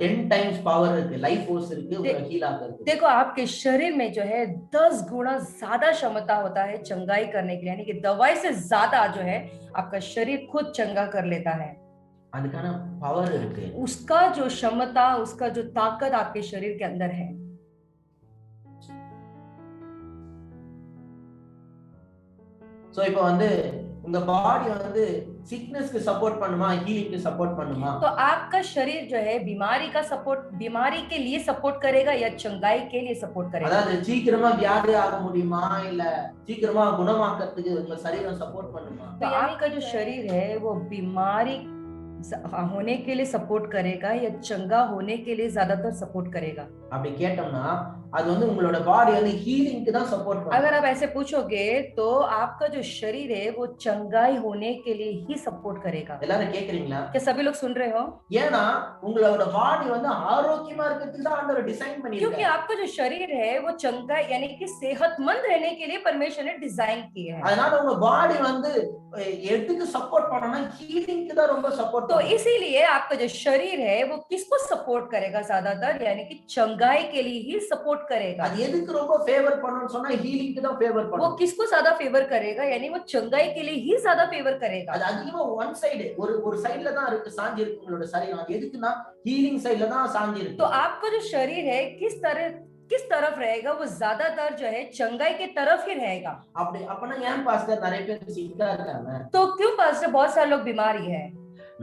10 டைம்ஸ் பவர் இருக்கு, லைஃப் ஃபோர்ஸ் இருக்கு உங்களை ஹீல் ஆக்குறதுக்கு. देखो आपके शरीर में जो है 10 गुना ज्यादा क्षमता होता है चंगाई करने के लिए, यानी कि दवाई से ज्यादा जो है आपका शरीर खुद चंगा कर लेता है। அதுக்கான பவர் இருக்கு. उसका जो क्षमता, उसका जो ताकत आपके शरीर के अंदर है। சோ இப்போ வந்து உங்க பாடி வந்து சிக்னஸ்க்கு சப்போர்ட் பண்ணுமா, ஹீலிங்க்கு சப்போர்ட் பண்ணுமா? तो आपका शरीर जो है बीमारी का सपोर्ट, बीमारी के लिए सपोर्ट करेगा या चंगाई के लिए सपोर्ट करेगा? அதாவது சீக்கிரமா வியாதி ஆக முடியுமா இல்ல சீக்கிரமா குணமாக்கிறதுக்கு உங்க சரீரம் சப்போர்ட் பண்ணுமா? तो आपका जो शरीर है वो बीमारी होने के लिए सपोर्ट करेगा या चंगा होने के लिए ज्यादातर सपोर्ट करेगा? அப்படி கேட்டோம்னா அது வந்து உங்களோட பாடி வந்து ஹீலிங்க்கு தான் சப்போர்ட் பண்ணும். अगर आप ऐसे पूछोगे तो आपका जो शरीर है वो चंगाई होने के लिए ही सपोर्ट करेगा। எல்லாரும் கேக்குறீங்களா? क्या सभी लोग सुन रहे हो? ஏன்னா உங்களோட பாடி வந்து ஆரோக்கியமா இருக்கிறதுக்கு தான் ஆண்டவர் டிசைன் क्योंकि பண்ணிருக்காரு. आपका जो शरीर है वो चंगा यानी कि सेहतमंद रहने के लिए परमेश्वर ने डिजाइन किया है। அதனால உங்க பாடி வந்து எதுக்கு சப்போர்ட் பண்ணனும்னா ஹீலிங்க்கு தான் ரொம்ப சப்போர்ட் तो பண்ணும். इसीलिए आपका जो शरीर है वो किसको सपोर्ट करेगा ज्यादातर, यानी कि चंगाई के लिए ही सपोर्ट करेगा। அது எதுக்கு ரொம்ப ஃபேவர் பண்ணனும்னு சொன்னா ஹீலிங்க்கு தான் ஃபேவர் वो பண்ணும். किसको ज्यादा फेवर करेगा, यानी वो चंगाई के लिए ही ज्यादा फेवर करेगा। அது அதிகமா ஒன் சைடு ஒரு சைடுல தான் இருக்கு, சாஞ்சி இருக்கு உங்களோட சரீரம். அது எதுக்குன்னா ஹீலிங் சைடுல தான் சாஞ்சி இருக்கு. तो आपका जो शरीर है किस तरफ रहेगा, वो ज्यादातर जो है चंगाई के तरफ ही रहेगा। அப்படி அப்பனா ஏன் பாஸ்டர் நிறைய பேர் சிக்கா இருக்காங்க? तो क्यों पास्टर बहुत सारे लोग बीमारी है?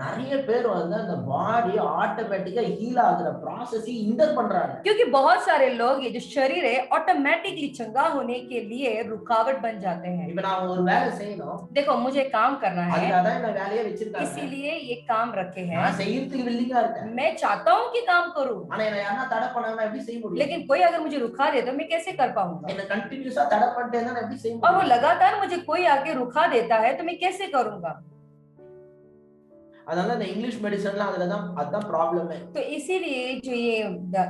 நிறைய பேர் வந்து அந்த பாடி ஆட்டோமேட்டிக்கா ஹீல் ஆகுற process इंटर பண்றாங்க. क्योंकि बहुत सारे लोग ये जो शरीर है ऑटोमेटिकली चंगा होने के लिए रुकावट बन जाते हैं। இப்ப நான் ஒரு வேலை செய்யணும், देखो मुझे काम करना है, அதுக்காக தான் இந்த வேலையை வச்சிருக்காங்க. इसीलिए ये काम रखे हैं। நான் செய்யறதுக்கு வில்லிங்கா இருக்கேன். मैं चाहता हूँ कि काम करूँ, ஆனா என்ன யாரா தடை பண்ணாங்கன்னா எப்படி செய்ய முடியும்? लेकिन कोई अगर मुझे रुका दे तो मैं कैसे कर पाऊंगा? என்ன கண்டினியூஸா தடை பண்ணிட்டே இருந்தா எப்படி செய்ய और वो முடியும்? लगातार मुझे कोई आके रुका देता है तो मैं कैसे करूंगा? அதனால இந்த இங்கிலீஷ் மெடிசன்லாம் அதான் ப்ராப்ளமே. तो इसीलिए जो ये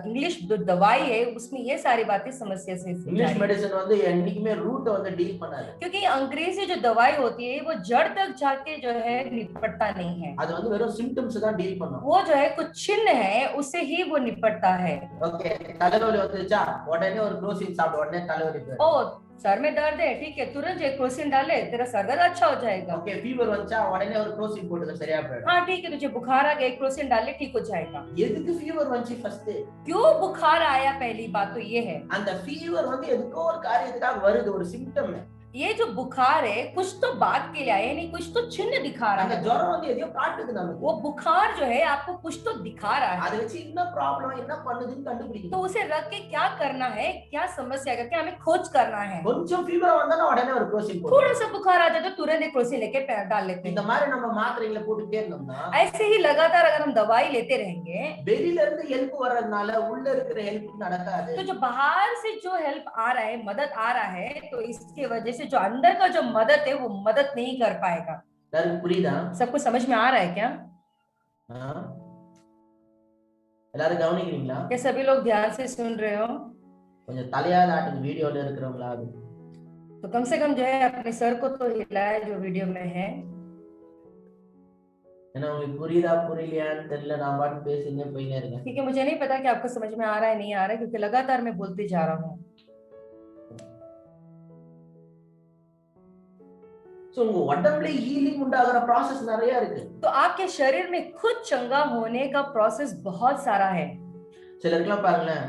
इंग्लिश जो दवाई है उसमें ये सारी बातें समस्या से இங்கிலீஷ் மெடிசன் வந்து என்னைக்குமே ரூட் வந்து டீல் பண்ணாது. क्योंकि अंग्रेजी जो दवाई होती है वो जड़ तक जाके जो है निपटता नहीं है। அது வந்து வெறும் சிம்டம்ஸ் தான் டீல் பண்ணும். वो जो है कुछ चिन्ह है उससे ही वो निपटता है। ஓகே, தலைவலி வந்துச்சா உடனே ஒரு குளோசின் சாப்பிட உடனே தலைவலி போயிடும். ओ सर में दर्द है, ठीक है तुरंत एक क्रोसिन डाले तेरा सर दर्द अच्छा हो जाएगा। ஓகே, ஃபீவர் வந்துச்சா உடனே ஒரு குளோசின் போட்டுக்க சரியா போயிடும். हाँ ठीक है, तुझे बुखार आ गया एक क्रोसिन डाले ठीक हो जाएगा। எதுக்கு ஃபீவர் வந்துச்சு ஃபர்ஸ்ட்? क्यों बुखार आया, पहली बात तो ये है। அந்த ஃபீவர் வந்து எதுக்கோ ஒரு காரியத்துக்காக வருது, ஒரு சிம்டம். ये जो बुखार है कुछ तो बात के लिए आया, नहीं कुछ तो चिन्ह दिखा रहा அந்த है। ஜுரம் வந்து எதையோ காட்டுது நமக்கு. वो बुखार जो है आपको कुछ तो दिखा रहा है। அதை வச்சு என்ன ப்ராப்ளம் என்ன பண்ணுதுன்னு கண்டுபிடிக்கணும். तो उसे रख के क्या करना है, क्या समस्या है, क्या हमें खोज करना है। கொஞ்சம் ஃபீவர் வந்தானா உடனே ஒரு குளோசின் போடு. थोड़ा सा बुखार आ जाए तो तुरंत एक क्रोसिन लेके डाल लेते இந்த हैं। மாதிரி நம்ம மாத்திரைகளை போட்டுட்டே இருந்தோம்னா ऐसे ही लगातार अगर हम दवाई लेते रहेंगे வெளியில இருந்து ஹெல்ப் வர்றதுனால உள்ள இருக்கிற ஹெல்ப் நடக்காது. तो जो बाहर से जो हेल्प आ रहा है, मदद आ रहा है, तो इसके वजह से जो अंदर का जो मदद है वो मदद नहीं कर पाएगा। எல்லாரும் புரியுதா? सबको समझ में आ रहा है क्या? எல்லாரும் கவனிக்கிறீங்களா? क्या सभी लोग ध्यान से सुन रहे हो? கொஞ்சம் தலையாத ஆட்டுங்க வீடியோல இருக்கிறவங்களா. तो कम से कम जो है अपने सर को तो हिलाए जो वीडियो में है। ஏன்னா உங்களுக்கு புரியுதா புரியலையான்னு தெரியல, நான் பாட்டு பேசினே போயினே இருக்கேன். क्योंकि मुझे नहीं पता कि आपको समझ में आ रहा है नहीं आ रहा है, क्योंकि लगातार मैं बोलती जा रहा हूँ। சோ உங்க உடம்புல ஹீலிங் உண்டாகிற process நிறைய இருக்கு. तो आपके शरीर में खुद चंगा होने का प्रोसेस बहुत सारा है। சிலருக்குலாம் பாருங்களேன்,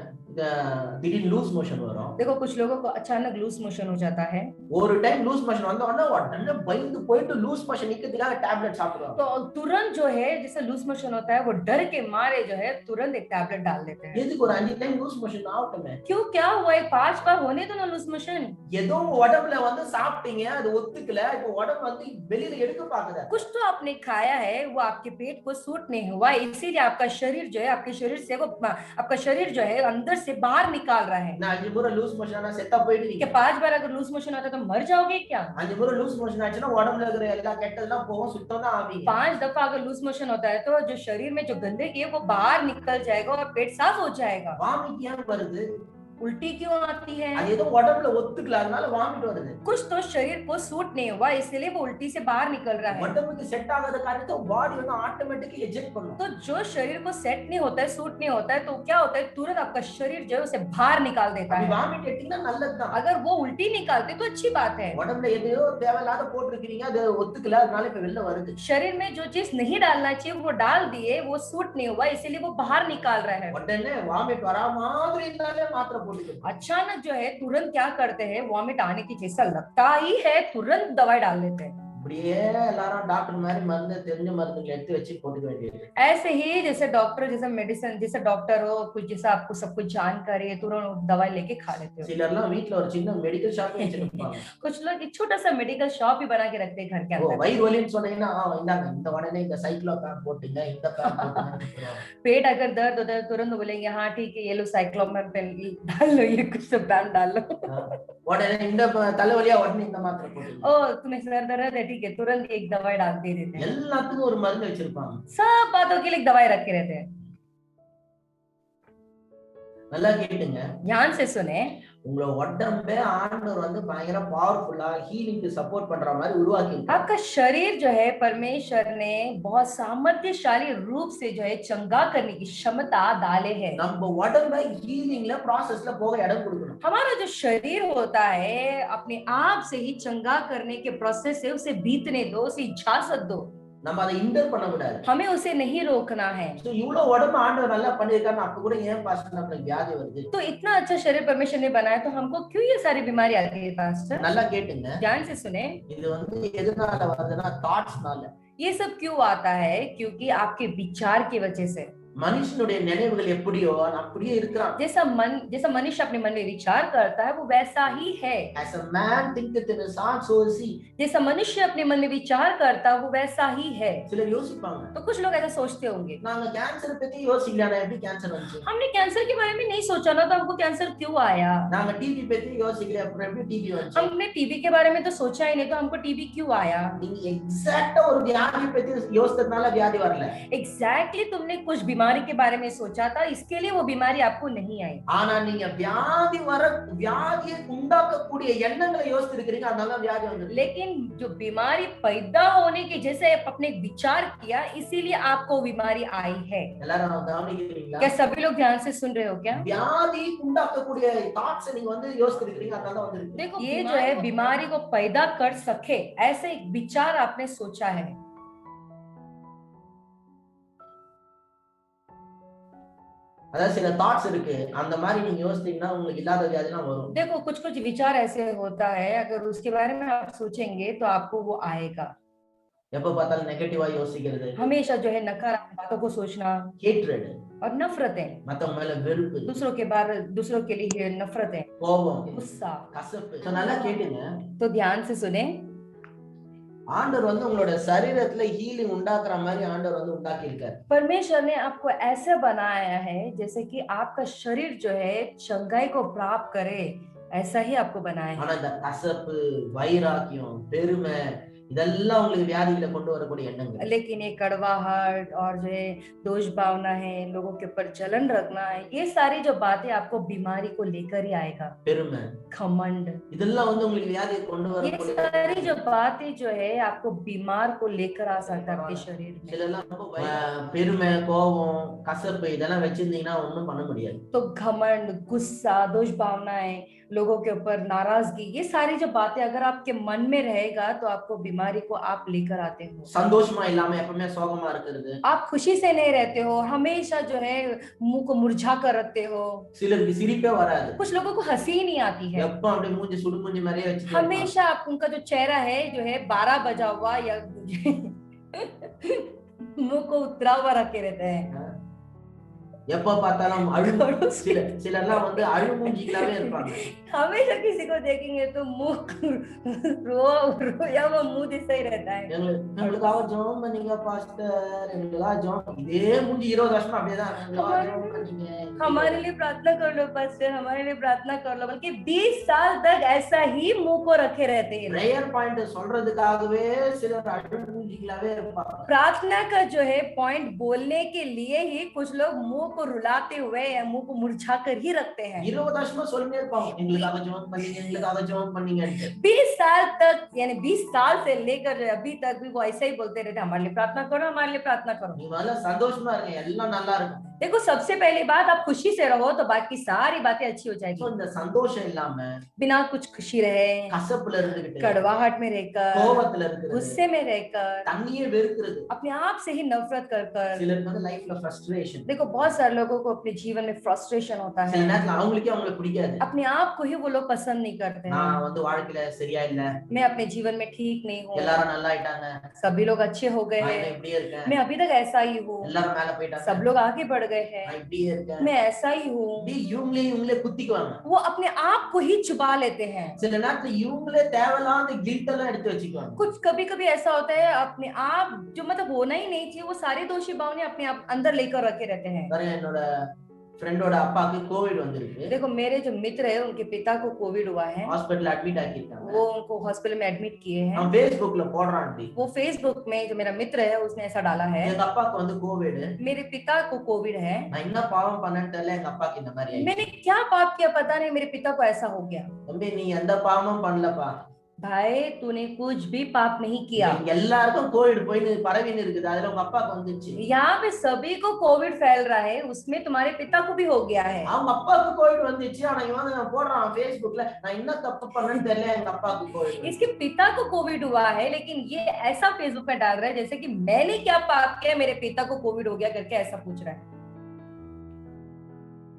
திடீர்னு லூஸ் மோஷன் வரும். देखो कुछ लोगों को अचानक लूज मोशन हो जाता है, ஒரு டைம் லூஸ் மோஷன் வந்த உடனே உடனே பயந்து போயிட்டு லூஸ் மோஷன் நிக்கிறதுக்காக டேப்லெட் சாப்பிடுவாங்க. तो तुरंत जो है जैसे लूज मोशन होता है वो डर के मारे जो है तुरंत एक टैबलेट डाल देते हैं। எதுக்கு ஒரு 5 டைம் லூஸ் மோஷன் ஆகட்டுமே. क्यों, क्या हुआ, एक 5 बार होने दो ना लूज मोशन। ஏதோ உங்க உடம்புல வந்து சாப்பிட்டீங்க, அது ஒத்துக்கல, இப்போ உடம்பு வந்து வெளியில எடுக்க பாக்குது. कुछ तो आपने खाया है वो आपके पेट को सूट नहीं हुआ, इसीलिए आपका शरीर जो है आपके शरीर से वो आपका शरीर जो है अंदर से बाहर निकाल रहा है। நான் 5 முறை லூஸ் மோஷன் ஆனா செத்தா போயிடுவீங்க. कि 5 बार अगर लूज मोशन आता है तो मर जाओगे क्या? 5 முறை லூஸ் மோஷன் ஆச்சுன்னா உடம்புல இருக்கிற எல்லா கெட்டதெல்லாம் போகும், சுத்தம் தான் ஆவீங்க. 5 दफा अगर लूज मोशन होता है तो जो शरीर में जो गंदगी है वो बाहर निकल जाएगा और पेट साफ हो जाएगा। வாமிட் ஏன் வருது? उल्टी क्यों आती है? அது ஏதோ உடம்புல ஒத்துக்கல, அதனால வாமிட் வருது. कुछ तो शरीर को सूट नहीं हुआ इसलिए वो उल्टी से बाहर निकल रहा है। உடம்புக்கு செட் ஆகாத காரியத்தை பாடி வந்து ஆட்டோமேட்டிக்கली எஜெக்ட் பண்ணும். तो जो शरीर को सेट नहीं होता है, सूट नहीं होता है, तो क्या होता है तुरंत आपका शरीर जो है उसे बाहर निकाल देता அப்படி है। வாமிட் எடுத்தீங்கன்னா நல்லதுதான். अगर वो उल्टी निकालते तो अच्छी बात है। உடம்புல எதையோ தேவையில்லாத போட்டுருக்கீங்க, அது ஒத்துக்கல, அதனால இப்ப வெளில வருது. शरीर में जो चीज नहीं डालना चाहिए वो डाल दिए, वो सूट नहीं हुआ इसीलिए वो बाहर निकाल रहा है। உடனே வாமிட் வரா மாதிரி இருந்தாலே மாத்திரை போட்டுக்கணும். अचानक जो है तुरंत क्या करते हैं, वॉमिट आने की जैसा लगता ही है तुरंत दवाई डाल देते हैं। அப்படியே எல்லாரும் டாக்டர் மாதிரி மருந்து தெரிஞ்ச மருந்துகளை எடுத்து வச்சு போட்டுக்க வேண்டியது. ऐसे ही जैसे डॉक्टर जैसे मेडिसिन जैसे डॉक्टर हो कुछ जैसा आपको सब कुछ जानकारी है तुरंत दवाई लेके खा लेते हो। சிலர்லாம் வீட்ல ஒரு சின்ன மெடிக்கல் ஷாப் வச்சிருப்பாங்க. कुछ लोग एक छोटा सा मेडिकल शॉप ही बना के रखते हैं घर के ஓ अंदर। வயிறு வலின்னு சொன்னீங்கன்னா இந்தாங்க இந்த உடனே இந்த சைக்ளோபேம் போட்டுங்க, இந்த பேம் போட்டுங்க. पेट अगर दर्द होता है तुरंत बोलेंगे हाँ ठीक है ये लो साइक्लोमैम पेन डाल लो, ये कुछ तो बैन डाल लो। உடனே இந்த தலைவலியா உடனே இந்த மாத்திரை போட்டுங்க. ओ तुम्हें सर दर्द है ठीक है तुरंत एक दवाई डाल दे देते हैं। எல்லாத்துக்கும் ஒரு மருந்து வச்சிருப்பாங்க. सब बातों के लिए एक दवाई रखे रहते हैं। நல்லா கேட்டுங்க. ध्यान से सुने, உங்களோட உடம்பே ஆண்டவர் வந்து பயங்கர பவர்ஃபுல்லா ஹீலிங்க்கு சப்போர்ட் பண்ற மாதிரி உருவாக்கி இருக்காரு. आपका शरीर जो है परमेश्वर ने बहुत सामर्थ्यशाली रूप से जो है चंगा करने की क्षमता डाले है। நம்ம உடம்பை ஹீலிங்ல ப்ராசஸ்ல போக இடம் கொடுக்கணும். हमारा जो शरीर होता है अपने आप से ही चंगा करने के प्रोसेस से उसे बीतने दो, उसे इजाजत दो, நம்ம அதை இன்டர் பண்ண கூடாது. हमें उसे नहीं रोकना है। சோ இவ்வளவு உடம்பு ஆண்டவர் நல்லா பண்ணிருக்காருன்னு அப்ப கூட ஏன் பாஸ்டர் நமக்கு வியாதி வருது? तो इतना अच्छा शरीर परमेश्वर ने बनाया तो हमको क्यों ये सारी बीमारी आती है पास्टर? நல்லா கேட்டுங்க. ध्यान से सुने, இது வந்து எதனால வருதுன்னா தாட்ஸ்னால. ये सब क्यों आता है? क्योंकि आपके विचार की वजह से। மனுஷனுடைய நினைவுகள் எப்படியோ அப்படியே இருக்கிறான். जैसा मनुष्य अपने मन में विचार करता है वो वैसा ही है। As a man thinketh in his heart so is he. जैसा मनुष्य अपने मन में विचार करता है वो वैसा ही है। சிலர் யோசிப்பாங்க, तो कुछ लोग ऐसा सोचते होंगे, நாங்க கேன்சர் பத்தி யோசிக்கலனா எப்படி கேன்சர் வந்துச்சு? हमने कैंसर के बारे में नहीं सोचा ना तो हमको कैंसर क्यों आया? நாங்க டிவி பத்தி யோசிக்கல அப்புறம் எப்படி டிவி வந்துச்சு? हमने टीबी के बारे में तो सोचा ही नहीं तो हमको टीबी क्यों आया? நீங்க எக்ஸாக்ட்டா ஒரு வியாதி பத்தி யோசிச்சதுனால வியாதி வரல. एग्जैक्टली तुमने कुछ बीमारी के बारे में सोचा था इसके लिए वो बीमारी आपको नहीं आई। ஆனா நீங்க வியாதியை உண்டாக்கக்கூடிய எண்ணங்களை யோசிச்சிருக்கீங்க, அதனால வியாதி வந்தது. लेकिन जो बीमारी पैदा होने के जैसे अपने विचार किया इसीलिए आपको बीमारी आई है। எல்லாரும் கவனிக்கிறீங்களா? क्या सभी लोग ध्यान से सुन रहे हो क्या? வியாதி உண்டாக்கக்கூடிய தாட்ஸ் நீங்க வந்து யோசிச்சிருக்கீங்க, அதனால வந்திருக்கு. देखो ये जो है बीमारी को पैदा कर सके ऐसे एक विचार आपने सोचा है। அதாவது சில தாட்ஸ் இருக்கு, அந்த மாதிரி நீங்க யோசிச்சீங்கன்னா உங்களுக்கு இல்லாத வியாதிலாம் வரும். देखो कुछ कुछ विचार ऐसे होता है अगर उसके बारे में आप सोचेंगे तो आपको वो आएगा। எப்ப பார்த்தாலும் நெகட்டிவா யோசிக்கிறது, हमेशा जो है नकारात्मक बातों को सोचना ஹேட்ரட், और नफरतें, மத்தவங்க மேல வெறுப்பு, दूसरों के लिए नफरतें, கோபம், गुस्सा। கசப்பு. So, நல்லா கேட்டுங்க. तो ध्यान से सुने, ஆண்டவர் வந்து உங்களோட சரீரத்துல ஹீலிங் உண்டாக்குற மாதிரி ஆண்டவர் வந்து உண்டாக்கி இருக்காரு. परमेश्वर ने आपको ऐसे बनाया है जैसे कि आपका शरीर जो है चंगाई को प्राप्त करे, ऐसा ही आपको बनाया है। ஆனா இந்த கசப்பு, வைராக்கியம், பெருமை இதெல்லாம் உங்களுக்கு வியாதிகளை கொண்டு வரக்கூடிய எண்ணங்கள். लेकिन ये कड़वाहट और जो है दोष भावना है, लोगों के ऊपर जलन रखना है, ये सारी जो बातें आपको बीमारी को लेकर ही आएगा। பெருமை, घमंड, இதெல்லாம் வந்து உங்களுக்கு வியாதியை கொண்டு ये வரக்கூடிய सारी जो बातें जो है आपको बीमार को लेकर आ सकता है आपके शरीर में। சிலெல்லாம் பெருமை, கோபம், கசப்பு இதெல்லாம் வச்சிருந்தீங்கன்னா ஒண்ணும் பண்ண முடியாது. तो घमंड, गुस्सा, दोष भावनाएं, लोगों के ऊपर नाराजगी, ये सारी जो बातें अगर आपके मन में रहेगा तो आपको बीमारी बीमारी को आप लेकर आते हो। சந்தோஷமா இல்லாம எப்பவுமே சோகமா இருக்கிறது, आप खुशी से नहीं रहते हो, हमेशा जो है मुंह को मुरझा कर रखते हो। சிலருக்கு சிரிப்பே வராது, कुछ लोगों को हंसी ही नहीं आती है। எப்ப அப்படியே மூஞ்சி சுடுமூஞ்சி மாதிரியே வச்சுட்டு இருப்பாங்க. हमेशा आप उनका जो चेहरा है जो है 12 बजा हुआ या मुंह को उतरा हुआ रखे रहते हैं। எப்ப பார்த்தாலும் அழு சிலர்லாம் வந்து அழுமூஞ்சிகளாவே இருப்பாங்க. हमेशा किसी को देखेंगे तो मुंह रोया हुआ मुंह जैसा ही रहता है। எங்களுக்காக ஜெபம் பண்ணீங்க பாஸ்டர், எங்களுக்காக ஜெபம், இதே மூஞ்சி 20 வருஷமா அப்படியே தான், எங்களுக்காக ஜெபம் பண்ணீங்க, हमारे लिए प्रार्थना कर लो पास्टर, हमारे लिए प्रार्थना कर लो, बल्कि 20 साल तक ऐसा ही मुंह को रखे रहते हैं। பிரேயர் பாயிண்ட் சொல்றதுக்காகவே சிலர் அழுமூஞ்சிகளாவே இருப்பாங்க. प्रार्थना का जो है पॉइंट बोलने के लिए ही कुछ लोग मुंह को रुलाते हुए या मुंह को मुरझा कर ही रखते हैं। 20 வருஷமா சொல்லிட்டே இருப்பாங்க, எங்களுக்காக ஜெபம் பண்ணீங்க, எங்களுக்காக ஜெபம் பண்ணீங்கன்னு। 20 साल तक, यानी 20 साल से लेकर अभी तक भी वो ऐसा ही बोलते रहते, हमारे लिए प्रार्थना करो, हमारे लिए प्रार्थना करो। நீங்க நல்லா சந்தோஷமா இருங்க, எல்லாம் நல்லா இருக்கும். देखो, सबसे पहली बात, आप खुशी से रहो तो बाकी सारी बातें अच्छी हो जाएगी। இந்த சந்தோஷம் இல்லாம बिना कुछ खुशी रहे, கசப்புல இருந்துகிட்டு, कड़वाहट में रहकर, கோபத்துல இருக்கிறது, गुस्से में रहकर, தண்ணியே வெறுக்கிறது, अपने आप से ही नफरत कर कर। சிலருக்கு வந்து லைஃப்ல ஃப்ரஸ்ட்ரேஷன், देखो, बहुत सारे लोगों को अपने जीवन में फ्रस्ट्रेशन होता சில है, நேரத்துல அவங்களுக்கே பிடிக்காது, अपने आप को ही वो लोग पसंद नहीं करते हैं। நான் வந்து வாழ்க்கையில சரியா இல்ல, मैं अपने जीवन में ठीक नहीं हूँ, எல்லாரும் நல்லா ஆயிட்டாங்க, सभी लोग अच्छे हो गए நான் हैं, இப்படியே இருக்கேன், मैं अभी तक ऐसा ही हूँ, எல்லாரும் மேல போயிட்டாங்க, सब लोग आगे बढ़ गए हैं, நான் இப்படியே இருக்கேன், मैं ऐसा ही हूँ। இப்படி இவங்களே குத்திக்குவாங்க। वो अपने आप को ही छुपा लेते हैं। சில நேரத்துல இவங்களே தேவையில்லாத கில்ட் எல்லாம் எடுத்து வச்சுக்குவாங்க। कुछ कभी कभी ऐसा होता है, अपने आप जो मतलब होना ही नहीं चाहिए वो सारे दोषी भावने अपने आप अंदर लेकर रखे रहते हैं। பாருங்க, என்னோட ஃப்ரெண்டோட அப்பாக்கு கோவிட் வந்திருக்கு, देखो, मेरे जो मित्र है उनके पिता को कोविड हुआ है, ஹாஸ்பிடல்ல அட்மிட் ஆக்கிருக்காங்க, वो उनको हॉस्पिटल में एडमिट किए हैं। அவன் Facebookல போடுறான், वो फेसबुक में जो मेरा मित्र है उसने ऐसा डाला है, எங்க அப்பாக்கு வந்து கோவிட், मेरे पिता को कोविड है, நான் என்ன பாவம் பண்ணேன்னு தெரியல, எங்க அப்பாக்கு இந்த மாதிரி ஆயிடுச்சு। मैंने क्या पाप किया पता नहीं, मेरे पिता को ऐसा हो गया। தம்பி, நீ எந்த பாவமும் பண்ணலப்பா, भाई तूने कुछ भी पाप नहीं किया। எல்லாருக்கும் கோவிட் போய் பரவின்னு இருக்குது, அதுல உங்க அப்பாக்கு வந்துச்சு। यहाँ पे सभी को कोविड फैल रहा है, उसमें तुम्हारे पिता को भी हो गया है। அவங்க அப்பாக்கு கோவிட் வந்துச்சு, ஆனா இவன் போடுறான் Facebookல, நான் என்ன தப்பு பண்ணேன்னு தெரியல, எங்க அப்பாக்கு கோவிட்। इसके पिता को कोविड हुआ है, लेकिन ये ऐसा फेसबुक पे डाल रहा है जैसे कि मैंने क्या पाप किया, मेरे पिता को कोविड हो गया करके ऐसा पूछ रहा है।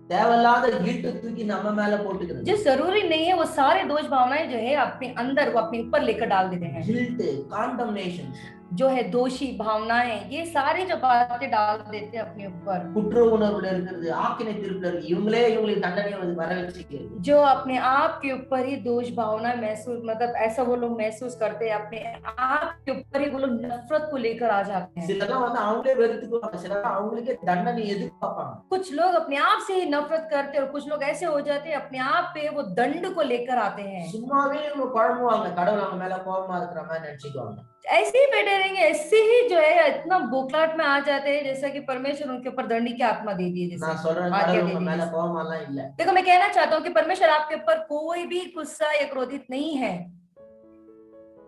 தேவையில்லாத கில்ட் தூக்கி நம்ம மேல போட்டுக்கிறது, जो जरूरी नहीं है वो सारे दोष भावनाएं जो है अपने अंदर वो अपने ऊपर लेकर डाल देते हैं। கில்ட், காண்டம்னேஷன், जो है दोषी भावनाएं, ये सारी जो बातें डाल देते हैं अपने ऊपर। குற்ற உணர்வுல இருக்கிறது, ஆக்கினை தீர்ப்புல இருக்கு, இவங்களுக்கு தண்டனை வர வச்சுக்கிறது, जो अपने आप के ऊपर ही दोष भावना महसूस, मतलब ऐसा वो लोग महसूस करते हैं, अपने आप के ऊपर ही वो लोग नफरत को लेकर आ जाते हैं। சிலர்லாம் வந்து அவங்களே வெறுத்துக்குவாங்க, சிலர்லாம் அவங்களுக்கே தண்டனை எதிர்பார்ப்பாங்க। कुछ लोग अपने आप से ही नफरत करते हैं और कुछ लोग ऐसे हो जाते हैं अपने आप पे वो दंड को लेकर आते हैं। சும்மாவே இவங்க குழம்புவாங்க, கடவுள் அவங்க மேல கோபமா இருக்கிற மாதிரி நினைச்சுக்குவாங்க। ऐसे ही बैठे रहेंगे, ऐसे ही जो है इतना बोखलाहट में आ जाते हैं जैसा कि परमेश्वर उनके ऊपर दंड की आत्मा दे दिए जैसे। நான் சொல்றேன், आज्ञा கடவுள் दे உங்க दी மேல जैसे। கோபமா எல்லாம் இல்ல, देखो, मैं कहना चाहता हूँ कि परमेश्वर आपके ऊपर कोई भी गुस्सा या क्रोधित नहीं है।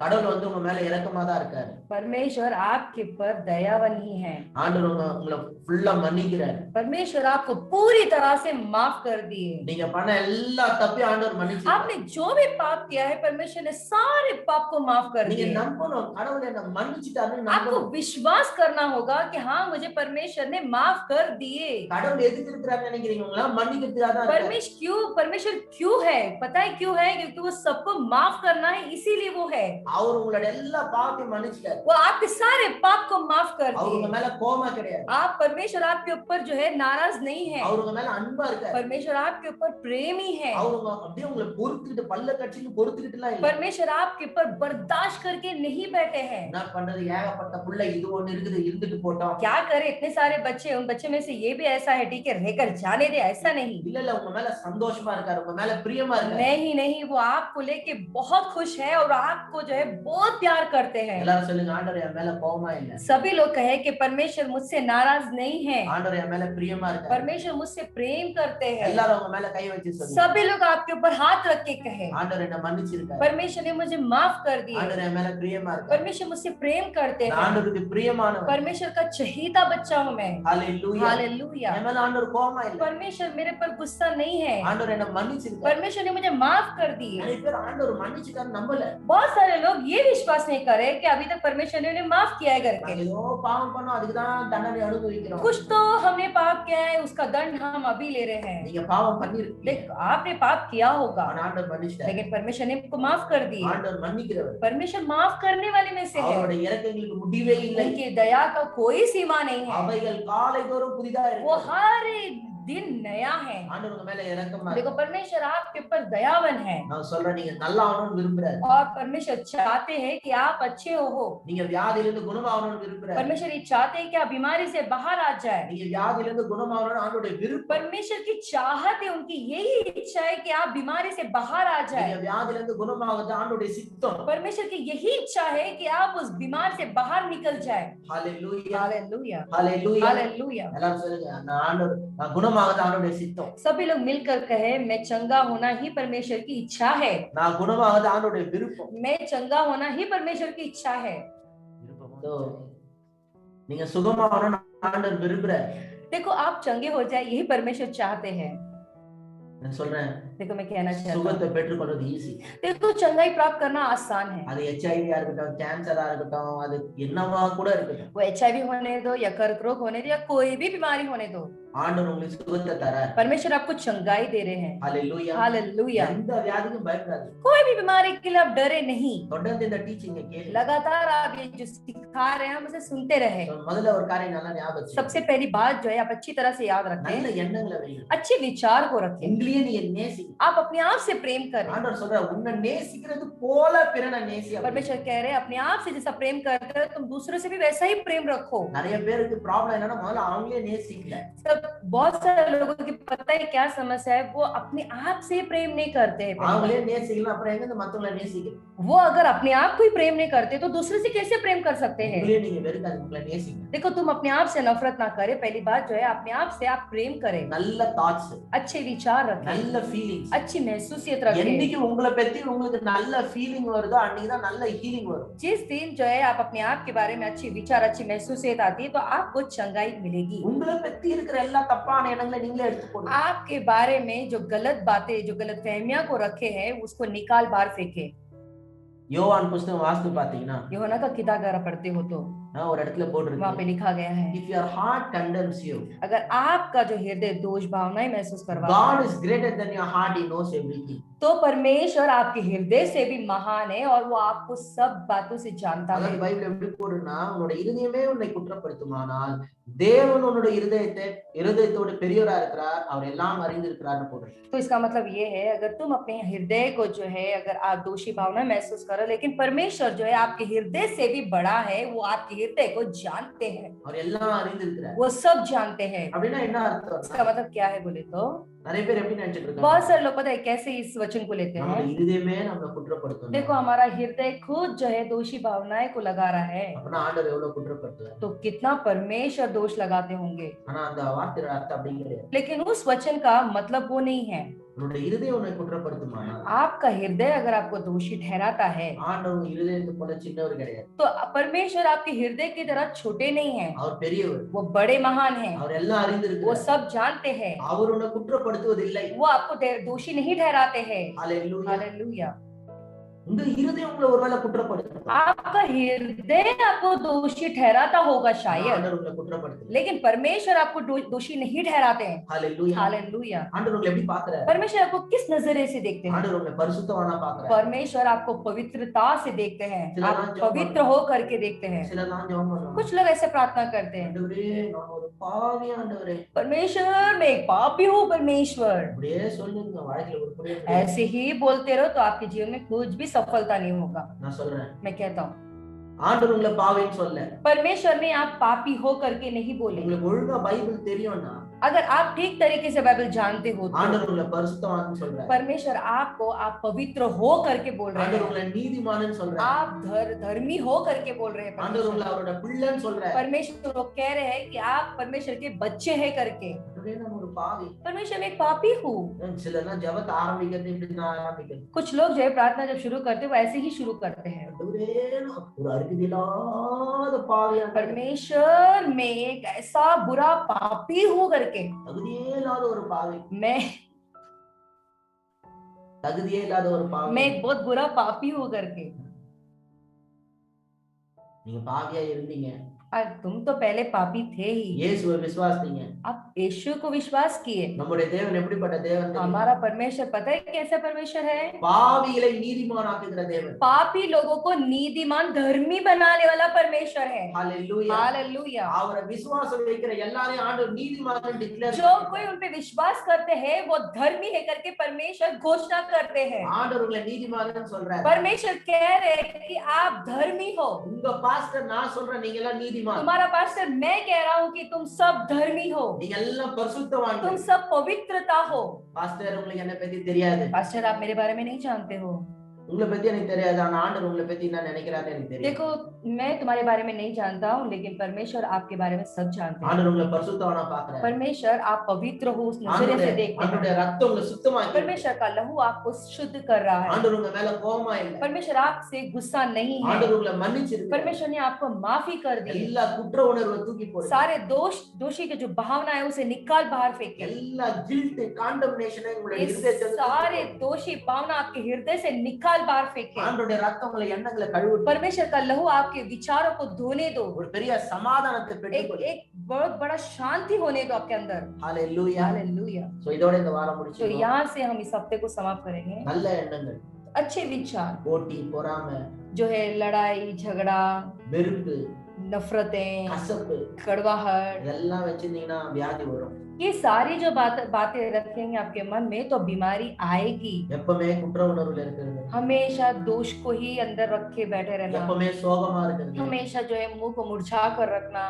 கடவுள் வந்து உங்க மேல இரக்கமா தான் இருக்காரு। परमेश्वर आपके ऊपर दयावान ही है। ஆண்டவர் உங்களை ஃபுல்லா மன்னிக்கிறாரு। परमेश्वर आपको पूरी तरह से माफ कर दिए। நீங்க பண்ண எல்லா தப்பையும் ஆண்டவர் மன்னிச்சிட்டாரு। आपने जो भी पाप किया है परमेश्वर ने सारे पाप को माफ कर நீங்க दिए। நம்பணும், கடவுள் என்ன மன்னிச்சிட்டாருன்னு आपको நம்பணும்। विश्वास करना होगा कि हाँ, मुझे परमेश्वर ने माफ कर दिए। கடவுள் எதுக்கு இருக்கிறாருன்னு நினைக்கிறீங்க? உங்களா மன்னிக்கிறதுக்காக தான் இருக்காரு। परमेश्वर क्यों है? पता है क्यों है? क्योंकि वो सबको माफ करना है, इसीलिए वो है। அவர் உங்களோட எல்லா பாவத்தையும் மன்னிச்சிட்டாரு। वो आपके सारे पाप को माफ कर அவர் உங்க दिए। மேல கோபமா கிடையாது। आप परमेश्वर आपके ऊपर जो है नाराज नहीं है। அவர் உங்க மேல அன்பா இருக்காரு। परमेश्वर आपके ऊपर प्रेमी है। அவர் அப்படியே உங்களை பொறுத்துக்கிட்டு பல்ல கட்சின்னு பொறுத்துக்கிட்டுலாம் இல்ல। परमेश्वर आपके ऊपर बर्दाश्त करके नहीं बैठे हैं। என்ன பண்றது, ஏகப்பட்ட புள்ள இது ஒண்ணு இருக்குது, இருந்துட்டு போட்டோம்। क्या करे, इतने सारे बच्चे, उन बच्चे में से ये भी ऐसा है, ठीक है रहकर जाने दे, ऐसा नहीं। இல்ல இல்ல, உங்க மேல சந்தோஷமா இருக்காரு, உங்க மேல பிரியமா இருக்காரு। नहीं नहीं, वो आपको लेके बहुत खुश है और आपको जो है बहुत प्यार करते हैं। எல்லாரும் சொல்லுங்க, ஆண்டவர் என் மேல கோபமா இல்ல। सभी लोग कहे कि परमेश्वर मुझसे नाराज नहीं है। ஆண்டவர் என் மேல பிரியமா இருக்காரு। परमेश्वर मुझसे प्रेम करते हैं। எல்லாரும் உங்க மேல கை வச்சு சொல்லுங்க, सभी लोग आपके ऊपर हाथ रख के कहे, ஆண்டவர் என்ன மன்னிச்சிருக்காரு, परमेश्वर ने मुझे माफ कर दिया। ஆண்டவர் என் மேல பிரியமா இருக்காரு, परमेश्वर मुझसे प्रेम करते நான் हैं। ஆண்டவருக்கு பிரியமானவன்। परमेश्वर का चहीता बच्चा हूँ मैं। ஹalleluya, हालेलुया। என் மேல ஆண்டவர் கோபமா இல்ல, परमेश्वर मेरे पर गुस्सा नहीं है। ஆண்டவர் என்ன மன்னிச்சிருக்காரு। परमेश्वर ने मुझे माफ कर दिए। நிறைய பேர் ஆண்டவர் மன்னிச்சிட்டாரு நம்பல। बहुत सारे लोग ये विश्वास नहीं करे कि अभी तक परमेश्वर ने उन्हें माफ किया है करके। நாங்க ஏதோ பாவம் பண்ணோம், அதுக்குதான் தண்டனை அனுபவிக்கிறோம். कुछ तो हमने पाप किया है, उसका दंड हम अभी ले रहे हैं। நீங்க பாவம் பண்ணிருக்கீங்க, देख आपने पाप किया होगा, ஆனா ஆண்டவர் மன்னிச்சிட்டார். लेकिन परमेश्वर ने आपको माफ कर दिया। ஆண்டவர் மன்னிக்கிறவர். परमेश्वर माफ करने वाले में से है। அவருடைய இரக்கங்களுக்கு முடிவே இல்லை. उनकी दया का कोई सीमा नहीं है। அவைகள் காலைதோறும் புதிதா वो இருக்கு. हर दिन नया है। ஆண்டவர் உங்க மேல இரக்கமா देखो परमेश्वर आपके ऊपर दयावान है। நான் சொல்றேன், நீங்க நல்லா ஆகணும்னு விரும்புறாரு. और परमेश्वर चाहते हैं कि आप अच्छे हो। நீங்க வியாதியிலிருந்து குணமாகணும்னு விரும்புறாரு. परमेश्वर ये चाहते हैं कि आप बीमारी से बाहर आ जाए। நீங்க வியாதியிலிருந்து குணமாகணும்னு ஆண்டவருடைய விருப்பம். परमेश्वर की चाहत है, उनकी यही इच्छा है कि आप बीमारी से बाहर आ जाए। நீங்க வியாதியிலிருந்து குணமாகறது ஆண்டவருடைய சித்தம். परमेश्वर की यही इच्छा है कि आप उस बीमार से बाहर निकल जाए। ஹalleluya, हालेलुया, ஹalleluya, हालेलुया। எல்லாரும் சொல்லுங்க, நான் ஆண்டவர், நான் குணமாகறது ஆண்டவருடைய சித்தம். सभी लोग मिलकर कहे, मैं चंगा होना ही परमेश्वर की इच्छा है। நான் குணமாகறது ஆண்டவருடைய விருப்பம். मैं चंगा होना ही परमेश्वर की इच्छा है। So, நீங்க சுகமாகணும்னு ஆண்டவர் விரும்புறாரு. देखो आप चंगे हो जाए, यही परमेश्वर चाहते हैं। நான் சொல்றேன், देखो मैं कहना चाहता हूँ, சுகத்தை பெற்றுக்கொள்வது ஈஸி. देखो चंगाई प्राप्त करना आसान है। அது HIV இருக்கட்டும், கேன்சரா இருக்கட்டும், அது என்னவா கூட இருக்கட்டும், वो HIV होने दो या कर्क रोग होने दो या कोई भी बीमारी होने दो, ஆண்டவர் உங்களுக்கு சுகத்தை தரார். परमेश्वर आपको चंगाई दे रहे हैं। ஹalleluya, हालेलुया। எந்த வியாதிக்கும் பயப்படாது. कोई भी बीमारी के लिए आप डरे नहीं। தொடர்ந்து இந்த டீச்சிங்க கேளு. लगातार आप ये जो सिखा रहे हैं हम उसे सुनते रहे। முதல்ல ஒரு காரியம் நல்லா ஞாபகம் வச்சுக்கோ. सबसे पहली बात जो है आप अच्छी तरह से याद रखें, நல்ல எண்ணங்களை வைங்க. अच्छे विचार को रखें। உங்களையே நீ நேசி. आप अपने आप से प्रेम करें। ஆண்டவர் சொல்றார், உன்னை நேசிக்கிறது போல பிறனை நேசி. परमेश्वर कह रहे हैं अपने आप से जैसा प्रेम करते हो तुम दूसरों से भी वैसा ही प्रेम रखो। நிறைய பேருக்கு ப்ராப்ளம் என்னன்னா, முதல்ல அவங்களே நேசிக்கல. सब बहुत सारे लोगों की पता है क्या समस्या है, वो अपने आप से प्रेम नहीं करते हैं। அவங்களே நேசிக்கலாம், அப்புறம் எங்க இந்த மத்தவங்கள நேசிக்கிறது? वो अगर अपने आप को ही प्रेम नहीं करते तो दूसरे से कैसे प्रेम कर सकते हैं? உங்களே நீங்க வெறுக்காதீங்க, உங்களை நேசிங்க. देखो तुम अपने आप से नफरत ना करे। पहली बात जो है अपने आप से आप प्रेम करें, நல்ல தாட்ஸ், अच्छे विचार रखें, நல்ல ஃபீலிங்ஸ். अच्छी महसूसियत रखें। என்னைக்கு உங்களை பத்தி உங்களுக்கு நல்ல ஃபீலிங் வருதோ அன்னைக்கு தான் நல்ல ஹீலிங் வரும். जिस दिन जो है आप अपने आप के बारे में अच्छी विचार, अच्छी महसूसियत आती है तो आपको चंगाई मिलेगी। உங்களை பத்தி இருக்கிற எல்லா தப்பான எண்ணங்களை நீங்களே எடுத்து போடுங்க. आपके बारे में जो गलत बातें, जो गलत फहमियां को रखे हैं उसको निकाल बाहर फेंके। யோவான் புத்தகம் வாசித்து பாத்தீங்கன்னா, यूहन्ना का किताब अगर पढ़ते हो तो ஒரு இடத்துல वहां போட்டிருக்கு, पे लिखा गया है, if your heart condemns you, अगर आपका जो हृदय दोष भावनाएं महसूस करवाता God है is greater than your heart, he knows everything. तो परमेश्वर आपके हृदय से भी महान है और वो आपको सब बातों से जानता है। அதாவது பைபிள் எப்படி போடுனா, உன்னோட இருதயமே உன்னை குற்றப்படுத்துமானால் தேவன் உன்னோட இருதயத்தோட பெரியவரா இருக்கிறார், அவர் எல்லாம் அறிந்திருக்கிறார்னு போடுறது. तो इसका मतलब ये है, अगर तुम अपने हृदय को जो है अगर आप दोषी भावना महसूस करो, लेकिन परमेश्वर जो है आपके हृदय से भी बड़ा है, वो आपके हृदय को जानते हैं, அவர் எல்லாம் அறிந்திருக்கிறார். वो सब जानते हैं। அப்படின்னா என்ன அர்த்தம்? इसका मतलब क्या है बोले तो, நிறைய பேர் எப்படி நினைச்சிட்டு இருக்காங்க, बहुत सारे लोग पता है कैसे इस वचन को लेते நம்ம हैं, இருதயமே நம்மள குற்றப்படுத்தும். देखो हमारा हृदय खुद जो है दोषी भावनाएं को लगा रहा है, அப்படின்னா ஆண்டவர் எவ்வளவு குற்றப்படுத்துவார். तो कितना परमेश्वर दोष लगाते होंगे। ஆனா அந்த வார்த்தையோட அர்த்தம் அப்படி கிடையாது. लेकिन उस वचन का मतलब वो नहीं है। உன்னோட இருதயம் உன்னை குற்றப்படுத்துமானால் आपका हृदय अगर आपको दोषी ठहराता है ஆண்டவர் உங்க இருதயத்தை போல சின்னவர் கிடையாது. तो परमेश्वर आपके हृदय की तरह छोटे नहीं है, அவர் பெரியவர், वो बड़े महान हैं, அவர் எல்லாம் वो அறிந்திருக்கிறார். सब जानते हैं, அவர் உன்னை குற்றப்படுத்துவதில்லை. वो आपको दोषी नहीं ठहराते हैं। ஹalleluya. हालेलुया। உங்க இருதயம் உங்களை ஒருவேளை குற்றப்படுத்தும், आपका हृदय आपको दोषी ठहराता होगा शायद, ஆண்டவர் உங்களை குற்றப்படுத்தல. लेकिन परमेश्वर आपको दोषी नहीं ठहराते हैं। ஹalleluya. हालेलुया। ஆண்டவர் உங்களை எப்படி பார்க்கறாரு? परमेश्वर आपको किस नजरिए से देखते हैं? ஆண்டவர் உங்களை பரிசுத்தவானா பார்க்கறாரு. परमेश्वर आपको पवित्रता से देखते हैं, சிலர் आप ஜெபம் पवित्र हो करके देखते हैं। சிலர் தான் ஜெபம் பண்ணுவாங்க, कुछ लोग ऐसे प्रार्थना करते हैं, ஆண்டவரே நான் ஒரு பாவி ஆண்டவரே. परमेश्वर मैं एक पापी हूँ परमेश्वर। அப்படியே சொல்லுங்க, வாழ்க்கையில ஒரு புரிய ऐसे ही बोलते रहो तो आपके जीवन में कुछ भी सफलता नहीं होगा। நான் சொல்றேன், मैं कहता हूँ ஆண்டவர் உங்களை பாவின்னு சொல்ல, परमेश्वर ने आप पापी हो करके नहीं बोले। உங்களுக்கு ஒழுங்கா பைபிள் தெரியும்னா अगर आप ठीक तरीके से बाइबल जानते हो तो ஆண்டவர் உங்களை பரிசுத்தவான்னு சொல்றாரு. परमेश्वर आपको आप पवित्र हो करके बोल रहे ஆண்டவர் हैं, உங்களை நீதிமான்னு சொல்றாரு. आप धर्मी हो करके बोल रहे हैं। ஆண்டவர் உங்களை அவரோட பிள்ளைன்னு சொல்றாரு. परमेश्वर वो कह रहे हैं कि आप परमेश्वर के बच्चे हैं करके। ஆண்டவரே நான் ஒரு பாவி. परमेश्वर मैं एक पापी हूँ। சிலர்லாம் ஜெபத்தை ஆரம்பிக்கிறது இப்படி தான் ஆரம்பிக்கிறது, कुछ लोग जो है प्रार्थना जब शुरू करते हैं वो ऐसे ही शुरू करते हैं, ஆண்டவரே நான் ஒரு அருகதையில்லாத பாவி ஆண்டவரே, परमेश्वर मैं एक ऐसा बुरा पापी हूँ करके, தகுதியே இல்லாத ஒரு பாவி, मैं தகுதியே இல்லாத ஒரு பாவி. एक बहुत बुरा पापी हूँ करके। நீங்க பாவியா இருந்தீங்க, और तुम तो पहले पापी थे ही, இயேசுவை விசுவாசித்தீங்க. आप यीशु को विश्वास किए। நம்முடைய தேவன் எப்படிப்பட்ட தேவன் தெரியுமா? हमारा परमेश्वर पता है कैसा परमेश्वर है? பாவிகளை நீதிமானாக்குகிற தேவன். पापी लोगों को नीतिमान धर्मी बनाने वाला परमेश्वर है। ஹalleluya. हालेलुया। அவரை விசுவாசம் வைக்கிற எல்லாரையும் ஆண்டவர் நீதிமான் டிக்ளேர் जो कोई उन पे विश्वास करते हैं वो धर्मी है करके परमेश्वर घोषणा करते हैं। ஆண்டவர் உங்களை நீதிமான்னு சொல்றாரு. परमेश्वर कह रहे हैं कि आप धर्मी हो। உங்க பாஸ்டர் நான் சொல்றேன் நீங்க எல்லாம் நீதிமான். तुम्हारा पास्टर मैं कह रहा हूँ कि तुम सब धर्मी हो, நீங்க எல்லாம் பரிசுத்தவான்கள். तुम सब पवित्रता हो। பாஸ்டர் உங்களுக்கு என்ன பத்தி தெரியாது. पास्टर आप मेरे बारे में नहीं जानते हो। உங்களை பத்தி எனக்கு தெரியாது, ஆனா ஆண்டவர் உங்களை பத்தி என்ன நினைக்கிறாரு எனக்கு தெரியும். देखो मैं तुम्हारे बारे में नहीं जानता हूँ, लेकिन परमेश्वर आपके बारे में सब जानते हैं। ஆண்டவர் உங்களை பரிசுத்தவானா பார்க்கறாரு. परमेश्वर आप पवित्र हो उस नजरिए से देखते हैं। ஆண்டவருடைய ரத்தம் உங்களை சுத்தமாக்கி, परमेश्वर का लहू आपको शुद्ध कर रहा है। ஆண்டவர் உங்க மேல கோபமா இல்ல. परमेश्वर आपसे गुस्सा नहीं है। ஆண்டவர் உங்களை மன்னிச்சிருக்காரு. परमेश्वर ने आपको माफी कर दी। எல்லா குற்ற உணர்வை தூக்கி போடு. सारे दोषी के जो भावना है उसे निकाल बाहर फेंके। எல்லா गिल्ट कंडमनेशन உங்களுடைய இதயத்துல सारे दोषी भावना आपके हृदय से निकाल बाहर फेंके। ஆண்டவருடைய ரத்தம் உங்களை எண்ணங்களை கழுவு. परमेश्वर का लहू आपके विचारों को धोने दो। ஒரு பெரிய சமாதானத்தை பெற்றுக்கொள். एक बहुत बड़ा शांति होने दो आपके अंदर। ஹalleluya. हालेलुया। சோ இதோட இந்த வாரம் तो முடிச்சிடுவோம். यहाँ से हम इस हफ्ते को समाप्त करेंगे। நல்ல எண்ணங்கள், अच्छे विचार போட்டி, பொறாமை, जो है लड़ाई झगड़ा, வெறுப்பு, नफरतें, கசப்பு, कड़वाहट, இதெல்லாம் வச்சிருந்தீங்கன்னா வியாதி வரும். ये सारी जो बातें रखेंगे आपके मन में तो बीमारी आएगी। எப்பவுமே குற்ற உணர்வுல இருக்கிறது, हमेशा दोष को ही अंदर रखे बैठे रहना, எப்பவுமே சோகமா இருக்கிறது, हमेशा जो है मुंह को मुरझा कर रखना,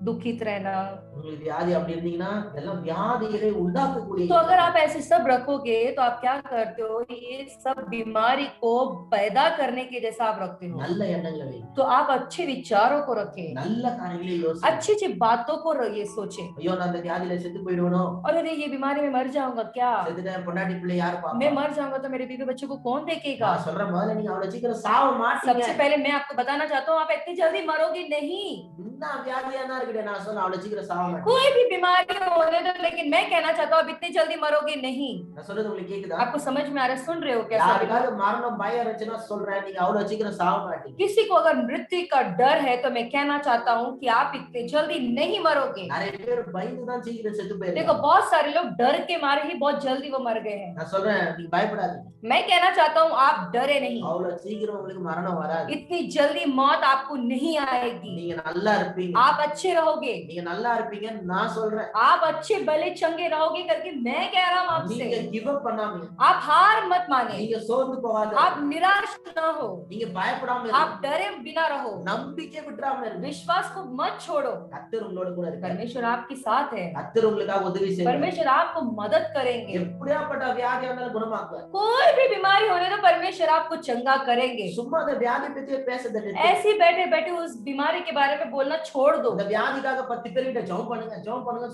दुखित रहना। உங்களுக்கு வியாதி அப்படி இருந்தீங்கன்னா இதெல்லாம் வியாதியை உண்டாக்கக்கூடிய. तो अगर आप ऐसे सब रखोगे तो आप क्या करते हो? ये सब बीमारी को पैदा करने के जैसा आप रखते हो। நல்ல எண்ணங்களை வை. तो आप अच्छे विचारों को रखें, நல்ல காரியங்களை யோசி. अच्छी अच्छी बातों को ये सोचें। ஐயோ நான் அந்த வியாதியில செத்து போயிடுவனோ, और अरे ये बीमारी में मर जाऊंगा क्या? செத்துட்டேன் பொண்டாட்டி பிள்ளை யார் பாப்பா? मैं मर जाऊंगा तो मेरे बीवी बच्चों को कौन देखेगा? நான் சொல்றேன் முதல்ல நீங்க அவ்வளவு சீக்கிரம் சாவ மாட்டீங்க. सबसे पहले मैं आपको बताना चाहता हूँ आप इतनी जल्दी मरोगे नहीं। என்ன வியாதியா தான் இருக்குது, நான் சொல்றேன் அவ்வளவு சீக்கிரம் சாவ மாட்டீங்க. कोई भी बीमारी होने दो, लेकिन मैं कहना चाहता हूँ आप इतनी जल्दी मरोगे नहीं। நான் சொல்றது உங்களுக்கு கேக்குதா? आपको समझ में आ रहा है? सुन रहे हो क्या? யாருக்காவது மரணம் பயம் இருந்துச்சுன்னா சொல்றேன் நீங்க அவ்வளவு சீக்கிரம் சாவ மாட்டீங்க. किसी को अगर मृत्यु का डर है तो मैं कहना चाहता हूँ कि आप इतने जल्दी नहीं मरोगे। நிறைய பேர் பயந்து தான் சீக்கிரம் செத்து போயிருக்காங்க. देखो बहुत सारे लोग डर के मारे ही बहुत जल्दी वो मर गए हैं। நான் சொல்றேன் நீ பயப்படாதீங்க. मैं कहना चाहता हूँ आप डरे नहीं, அவ்வளவு சீக்கிரம் உங்களுக்கு மரணம் வராது. इतनी जल्दी मौत आपको नहीं आएगी। நீங்க நல்லா இருப்பீங்க. आप अच्छे रहोगे, நீங்க நல்லா இருப்பீங்கன்னு நான் சொல்றேன். आप अच्छे भले चंगे रहोगे करके मैं कह रहा हूँ நீங்க आपसे। கிவ் அப் பண்ணாமீங்க. आप हार मत माने, நீங்க சோர்ந்து போகாதீங்க. आप निराश ना हो, நீங்க பயப்படாம आप இருங்க. डरे बिना रहो, நம்பிக்கை விட்டுறாம இருங்க. विश्वास को मत छोड़ो। கர்த்தர் உங்களோட கூட இருக்கார். परमेश्वर आपके साथ है, கர்த்தர் உங்களுக்காக உதவி செய்வார். परमेश्वर आपको मदद करेंगे। எப்படியாப்பட்ட வியாதியா இருந்தாலும் குணமாக்குவார். कोई भी बीमारी होने तो परमेश्वर आपको चंगा करेंगे। சும்மா அந்த வியாதி பத்தி பேசுறது இல்ல. ऐसे ही बैठे बैठे उस बीमारी के बारे में बोलना छोड़ दो। இந்த வியாதிக்காக 10 பேர்கிட்ட ஜெபம் பண்ணுங்க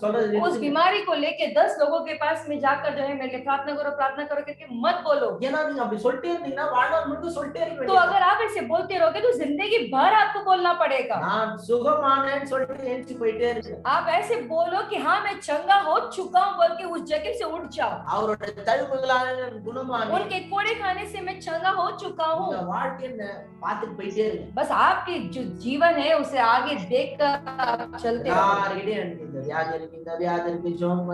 சொல்றது उस நிறுத்துங்க. बीमारी को लेके 10 लोगों के पास में जाकर जो है मेरे लिए प्रार्थना करो करके मत बोलो। ஏன்னா நீங்க அப்படி சொல்லிட்டே இருந்தீங்கன்னா வாழ்நாள் முழுக்க சொல்லிட்டே இருக்க तो வேண்டியது. अगर आप ऐसे बोलते रहोगे तो जिंदगी भर आपको बोलना पड़ेगा। நான் சுகமானேன்னு சொல்லிட்டு ஏஞ்சி போயிட்டே இருக்கேன். आप ऐसे बोलो कि हाँ मैं चंगा हो चुका हूँ बोल के उस जगह से उठ जाओ। அவரோட தழும்புகளால நான் குணமானேன். उनके कोड़े खाने से मैं चंगा हो चुका हूँ। உங்க வாழ்க்கையை பார்த்துட்டு போயிட்டே இருங்க. बस आपकी जो जीवन है उसे आगे देखकर आप चलते रहो। யார்கிட்டயும் எனக்கு இந்த வியாதி இருக்கு, இந்த வியாதி இருக்கு, ஜெபம்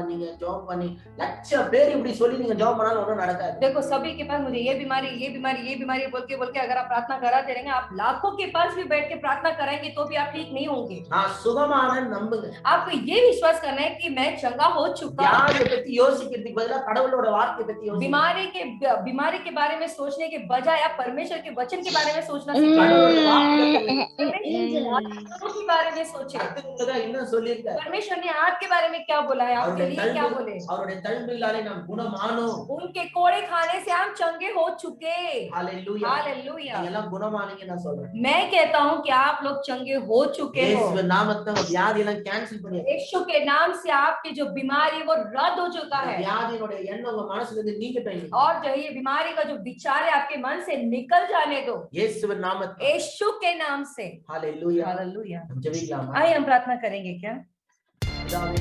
பண்ணி லட்சம் பேர் இப்படி சொல்லி நீங்க ஜெபம் பண்ணாலும் ஒண்ணும் நடக்காது. देखो सभी के पास मुझे ये बीमारी बोल के अगर आप प्रार्थना कराते रहेंगे, आप लाखों के पास भी बैठ के प्रार्थना कराएंगे तो भी आप ठीक नहीं होंगे। நான் சுகமானேன்னு நம்புங்க. आपको ये विश्वास करना है कि मैं चंगा हो चुका हूँ। வியாதியை பத்தி யோசிக்கிறதுக்கு பதிலா கடவுளோட வார்த்தையை பத்தி யோசிங்க. बीमारी के बारे में सोचने के बजाय आप परमेश्वर के वचन के बारे में सोचना கடவுளோட வார்த்தையை के बारे में सोचे। கர்த்தர் இன்னும் சொல்லியிருக்காரு. परमेश्वर ने आपके बारे में क्या बोला है, आपके लिए क्या बोले? அவருடைய தழும்பினாலே நாம் குணமானோம். उनके कोड़े खाने से हम चंगे हो चुके। ஹalleluya. हालेलुया। நீங்க எல்லாம் குணமானீங்க நான் சொல்றேன். मैं कहता हूँ कि आप लोग चंगे हो चुके हो। இயேசு நாமத்துல வியாதி எல்லாம் கேன்சல் பண்ணியாச்சு. यीशु के नाम से आपकी जो बीमारी वो रद्द हो चुका है। வியாதியோட எண்ணம் உங்க மனசுல இருந்து நீங்கட்டும். और जो ये बीमारी का जो विचार है आपके मन से निकल जाने दो இயேசுவின் நாமத்தில். यीशु के नाम से। ஹalleluya. हालेलुया। ஜெபிக்கலாமா? आइए हम प्रार्थना करेंगे क्या? பிதாவே